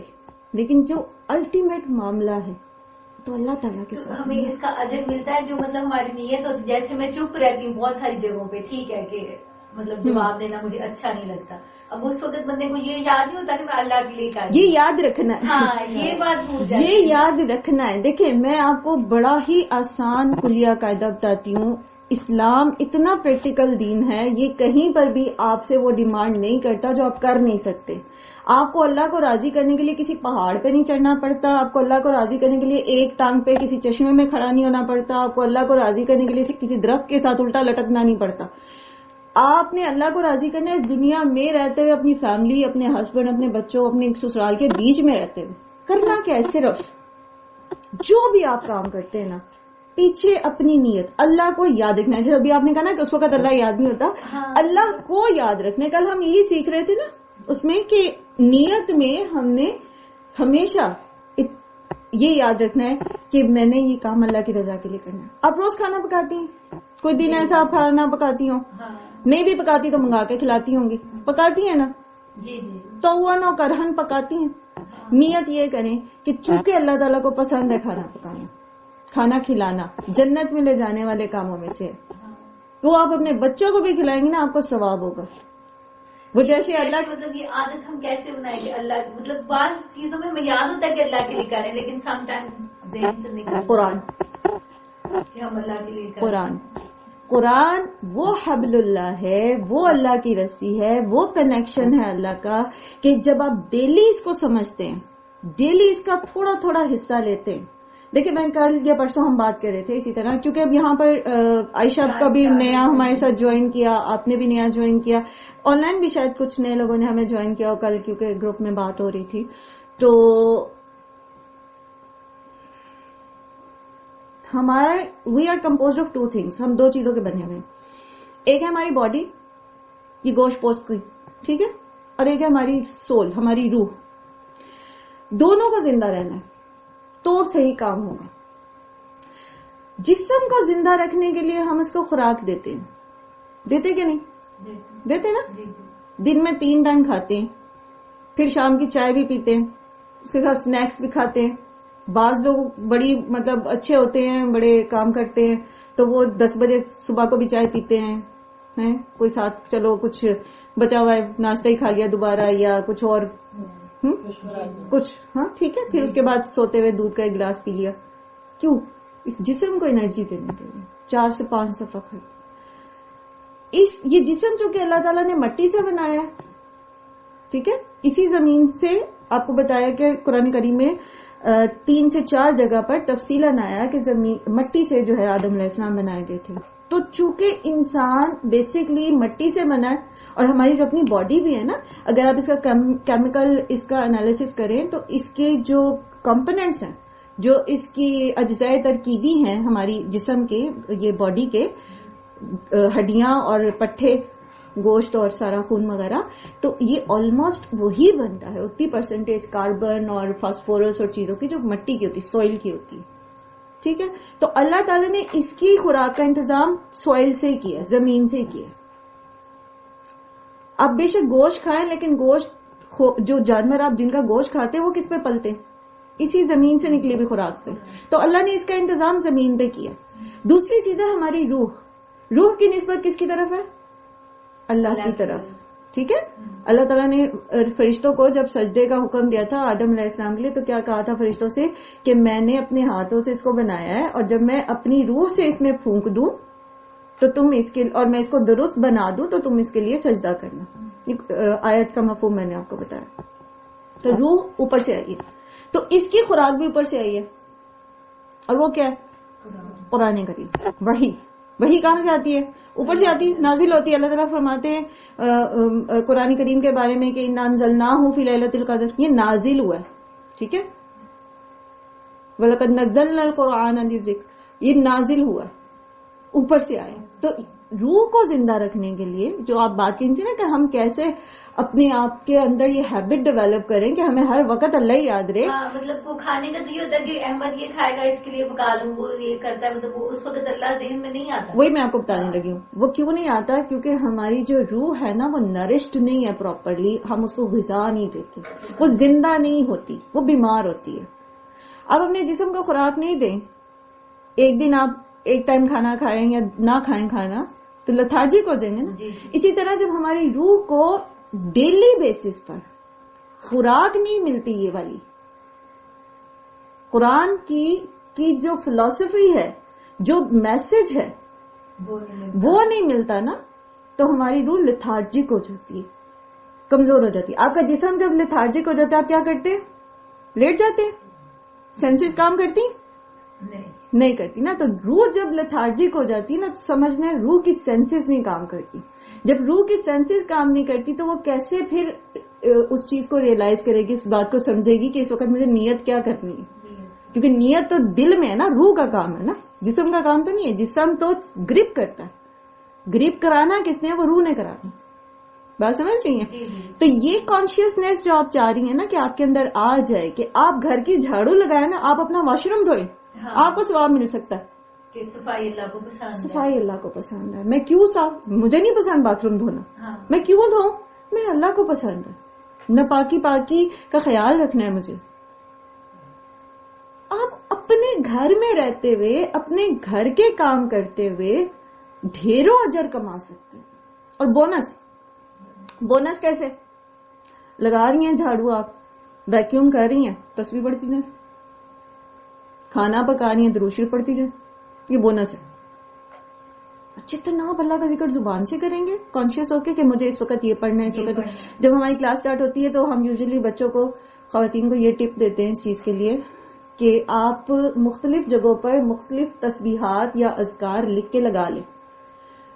لیکن جو الٹیمیٹ معاملہ ہے تو اللہ تعالیٰ کے ساتھ ہمیں اس کا اجر ملتا ہے جو مطلب ہماری نیت ہوتی. جیسے میں چپ رہتی ہوں بہت ساری جگہوں پہ، ٹھیک ہے کہ مطلب جواب دینا مجھے اچھا نہیں لگتا، اب اس وقت بندے کو یہ یاد نہیں ہوتا کہ میں اللہ کے لیے کر رہی ہوں. یہ یاد رکھنا ہے. ہاں یہ بات بھول جاتی ہے. یہ یاد رکھنا ہے. دیکھیں میں آپ کو بڑا ہی آسان کلیہ قاعدہ بتاتی ہوں. اسلام اتنا پریکٹیکل دین ہے، یہ کہیں پر بھی آپ سے وہ ڈیمانڈ نہیں کرتا جو آپ کر نہیں سکتے. آپ کو اللہ کو راضی کرنے کے لیے کسی پہاڑ پہ نہیں چڑھنا پڑتا، آپ کو اللہ کو راضی کرنے کے لیے ایک ٹانگ پہ کسی چشمے میں کھڑا نہیں ہونا پڑتا، آپ کو اللہ کو راضی کرنے کے لیے کسی درخت کے ساتھ الٹا لٹکنا نہیں پڑتا. آپ نے اللہ کو راضی کرنا ہے اس دنیا میں رہتے ہوئے، اپنی فیملی، اپنے ہسبینڈ، اپنے بچوں، اپنے سسرال کے بیچ میں رہتے ہوئے. کرنا کیا ہے؟ صرف جو بھی آپ کام کرتے ہیں نا پیچھے اپنی نیت اللہ کو یاد رکھنا ہے. جیسے ابھی آپ نے کہا نا کہ اس وقت اللہ یاد نہیں ہوتا، اللہ کو یاد رکھنے. کل ہم یہی سیکھ رہے تھے نا اس میں کہ نیت میں ہم نے ہمیشہ یہ یاد رکھنا ہے کہ میں نے یہ کام اللہ کی رضا کے لیے کرنا ہے. آپ روز کھانا پکاتی ہیں، کوئی دن ایسا آپ کھانا پکاتی ہوں، نہیں بھی پکاتی تو منگا کے کھلاتی ہوں گی، پکاتی ہیں نا؟ جی جی. تو وہ نہ کرہن پکاتی ہیں. نیت یہ کریں کہ چونکہ اللہ تعالیٰ کو پسند ہے کھانا پکانا، کھانا کھلانا جنت میں لے جانے والے کاموں میں سے ہے، تو آپ اپنے بچوں کو بھی کھلائیں گے نا آپ کو ثواب ہوگا. وہ جیسے اللہ مطلب یہ عادت ہم کیسے بنائیں گے؟ اللہ مطلب بعض چیزوں میں ہمیں یاد ہوتا ہے کہ اللہ کے لیے کریں، لیکن سم ٹائم ذہن سے نکل قرآن کہ ہم اللہ کے لیے کریں. قرآن وہ حبل اللہ ہے، وہ اللہ کی رسی ہے، وہ کنیکشن ہے اللہ کا کہ جب آپ ڈیلی اس کو سمجھتے ہیں، ڈیلی اس کا تھوڑا تھوڑا حصہ لیتے ہیں. دیکھیں میں کل یا پرسوں ہم بات کر رہے تھے اسی طرح، کیونکہ اب یہاں پر عائشہ کا بھی نیا ہمارے ساتھ جوائن کیا، آپ نے بھی نیا جوائن کیا، آن لائن بھی شاید کچھ نئے لوگوں نے ہمیں جوائن کیا کل، کیونکہ گروپ میں بات ہو رہی تھی. تو ہمارا we are composed of two things, ہم دو چیزوں کے بنے ہوئے ہیں. ایک ہے ہماری باڈی، یہ گوشت پوست کی، ٹھیک ہے، اور ایک ہے ہماری سول، ہماری روح. دونوں کو زندہ رہنا ہے تو صحیح کام ہوگا. جسم کو زندہ رکھنے کے لیے ہم اس کو خوراک دیتے ہیں، دیتے کہ نہیں؟ دیتے نا, دن میں 3 ٹائم کھاتے ہیں, پھر شام کی چائے بھی پیتے ہیں, اس کے ساتھ سنیکس بھی کھاتے ہیں. بعض لوگ بڑی مطلب اچھے ہوتے ہیں, بڑے کام کرتے ہیں, تو وہ 10 بجے صبح کو بھی چائے پیتے ہیں, کوئی ساتھ چلو کچھ بچا ہوا ہے ناشتہ ہی کھا لیا دوبارہ, یا کچھ اور کچھ, ہاں ٹھیک ہے, پھر اس کے بعد سوتے ہوئے دودھ کا 1 گلاس پی لیا. کیوں؟ اس جسم کو انرجی دینے کے لیے 4 سے 5 دفعہ کھاتے. یہ جسم جو کہ اللہ تعالیٰ نے مٹی سے بنایا ہے, ٹھیک ہے, اسی زمین سے آپ کو بتایا کہ قرآن کریم میں 3 سے 4 جگہ پر تفصیلاً آیا کہ زمین مٹی سے جو ہے آدم علیہ السلام بنائے گئے تھے. تو چونکہ انسان بیسکلی مٹی سے بنا ہے, اور ہماری جو اپنی باڈی بھی ہے نا, اگر آپ اس کا کیمیکل اس کا انالیسس کریں تو اس کے جو کمپوننٹس ہیں, جو اس کی اجزاء ترکیبی ہیں ہماری جسم کے, یہ باڈی کے ہڈیاں اور پٹھے, گوشت اور سارا خون وغیرہ, تو یہ آلموسٹ وہی بنتا ہے 80% کاربن اور فاسفورس اور چیزوں کی جو مٹی کی ہوتی, سوئل کی ہوتی ہے. ٹھیک ہے, تو اللہ تعالیٰ نے اس کی خوراک کا انتظام سوئل سے کیا, زمین سے کیا. آپ بے شک گوشت کھائیں, لیکن گوشت جو جانور آپ جن کا گوشت کھاتے ہیں وہ کس پہ پلتے ہیں؟ اسی زمین سے نکلی ہوئی خوراک پہ. تو اللہ نے اس کا انتظام زمین پہ کیا. دوسری چیز ہے ہماری روح. روح کی نسبت کس کی طرف ہے؟ اللہ کی طرف. ٹھیک ہے, اللہ تعالیٰ نے فرشتوں کو جب سجدے کا حکم دیا تھا آدم علیہ السلام کے لیے, تو کیا کہا تھا فرشتوں سے کہ میں نے اپنے ہاتھوں سے اس کو بنایا ہے, اور جب میں اپنی روح سے اس میں پھونک دوں تو تم اس کے, اور میں اس کو درست بنا دوں تو تم اس کے لیے سجدہ کرنا. ایک آیت کا مفہوم میں نے آپ کو بتایا. تو روح اوپر سے آئی ہے, تو اس کی خوراک بھی اوپر سے آئی ہے, اور وہ کیا ہے؟ قرآن کریم. وہی کہاں سے آتی ہے؟ اوپر سے آتی, نازل ہوتی ہے. اللہ تعالیٰ فرماتے ہیں قرآن کریم کے بارے میں کہ اِنَّا أَنزَلْنَاهُ فِي لَيْلَةِ الْقَدْرِ, یہ نازل ہوا ہے. ٹھیک ہے, وَلَقَدْ نَزَّلْنَا الْقُرْآنَ لِلذِّكْرِ, یہ نازل ہوا ہے, اوپر سے آیا. تو روح کو زندہ رکھنے کے لیے جو آپ بات کی تھی نا کہ ہم کیسے اپنے آپ کے اندر یہ ہیبٹ ڈیولپ کریں کہ ہمیں ہر وقت اللہ ہی یاد رہے. مطلب وہ کھانے کا تو یہ ہوتا ہے کہ احمد یہ کھائے گا اس کے لیے پکا لوں, وہ یہ کرتا ہے, مطلب وہ اس وقت اللہ ذہن میں نہیں آتا. وہی میں آپ کو بتانے لگی ہوں, وہ کیوں نہیں آتا؟ کیونکہ ہماری جو روح ہے نا وہ نرشڈ نہیں ہے پراپرلی, ہم اس کو غذا نہیں دیتے, وہ زندہ نہیں ہوتی, وہ بیمار ہوتی ہے. آپ اپنے جسم کو خوراک نہیں دیں, ایک دن آپ ایک ٹائم کھانا کھائیں یا نہ کھائیں کھانا تو لتھارجک ہو جائیں گے نا. اسی طرح جب ہماری روح کو ڈیلی بیسس پر خوراک نہیں ملتی, یہ والی قرآن کی جو فلسفی ہے, جو میسج ہے, وہ نہیں ملتا نا, تو ہماری روح لتھارجک ہو جاتی ہے, کمزور ہو جاتی ہے. آپ کا جسم جب لتھارجک ہو جاتا ہے آپ کیا کرتے ہیں؟ لیٹ جاتے ہیں. سینسز کام کرتی نہیں کرتی نا. تو روح جب لتھارجک ہو جاتی ہے نا, تو سمجھنا روح کی سینسز نہیں کام کرتی. جب روح کی سینسز کام نہیں کرتی تو وہ کیسے پھر اس چیز کو ریئلائز کرے گی, اس بات کو سمجھے گی کہ اس وقت مجھے نیت کیا کرنی ہے. کیونکہ نیت تو دل میں ہے نا, روح کا کام ہے نا, جسم کا کام تو نہیں ہے. جسم تو گرپ کرتا ہے, گرپ کرانا کس نے؟ وہ روح نے کرانا. بات سمجھ رہی ہیں؟ تو یہ کانشیسنیس جو آپ چاہ رہی ہیں نا کہ آپ کے اندر آ جائے کہ آپ گھر کی جھاڑو لگائیں نا, آپ اپنا واش روم دھوئیں, آپ کو ثواب مل سکتا ہے. صفائی اللہ کو پسند ہے. صفائی اللہ کو پسند ہے. میں کیوں مجھے نہیں پسند باتھ روم دھونا, میں کیوں دھوؤں؟ میں اللہ کو پسند ہے. پاکی کا خیال رکھنا ہے مجھے. آپ اپنے گھر میں رہتے ہوئے, اپنے گھر کے کام کرتے ہوئے ڈھیروں اجر کما سکتے ہیں. اور بونس کیسے؟ لگا رہی ہیں جھاڑو, آپ ویکیوم کر رہی ہیں, تسبیح پڑھتی جائیں, کھانا پکا رہی ہیں, درود شریف پڑھتی جائیں, یہ بونس ہے. جتنا آپ اللہ کا ذکر زبان سے کریں گے, کانشیس ہو کے کہ مجھے اس وقت یہ پڑھنا ہے, اس وقت. جب ہماری کلاس سٹارٹ ہوتی ہے تو ہم یوزلی بچوں کو, خواتین کو یہ ٹپ دیتے ہیں اس چیز کے لیے کہ آپ مختلف جگہوں پر مختلف تسبیحات یا اذکار لکھ کے لگا لیں.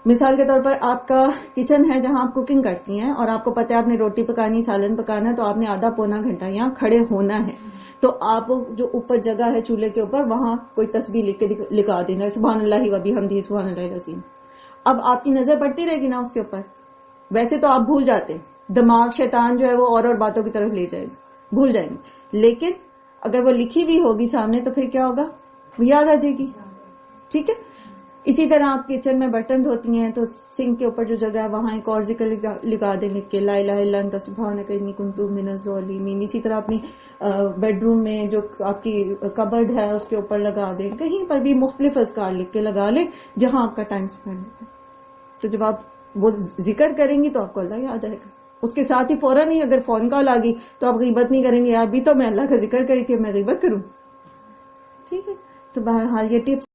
مثال کے طور پر آپ کا کچن ہے جہاں آپ کوکنگ کرتی ہیں, اور آپ کو پتہ ہے آپ نے روٹی پکانی, سالن پکانا ہے, تو آپ نے آدھا پونا گھنٹہ یہاں کھڑے ہونا ہے. تو آپ جو اوپر جگہ ہے چولہے کے اوپر, وہاں کوئی تسبیح لکھ کے لگا دینا, سبحان اللہ و بحمدہ سبحان اللہ العظیم. اب آپ کی نظر پڑتی رہے گی نا اس کے اوپر. ویسے تو آپ بھول جاتے, دماغ شیطان جو ہے وہ اور باتوں کی طرف لے جائے گا, بھول جائیں گے. لیکن اگر وہ لکھی بھی ہوگی سامنے تو پھر کیا ہوگا؟ وہ یاد آ جائے گی. ٹھیک ہے, اسی طرح آپ کچن میں برتن دھوتی ہیں تو سنک کے اوپر جو جگہ ہے وہاں ایک اور ذکر لگا دیں لکھ کے، لا الہ الا انت سبحانک انی کنت من الظالمین. اسی طرح اپنی بیڈ روم میں جو آپ کی کبرڈ ہے اس کے اوپر لگا دیں، کہیں پر بھی مختلف اذکار لکھ کے لگا لیں جہاں آپ کا ٹائم اسپینڈ ہوتا ہے. تو جب آپ وہ ذکر کریں گی تو آپ کو اللہ یاد آئے گا. اس کے ساتھ ہی فوراً ہی اگر فون کال آ گئی تو آپ غیبت نہیں کریں گے، ابھی تو میں اللہ کا ذکر کری تھی، میں غیبت کروں. ٹھیک ہے. تو بہرحال یہ ٹپس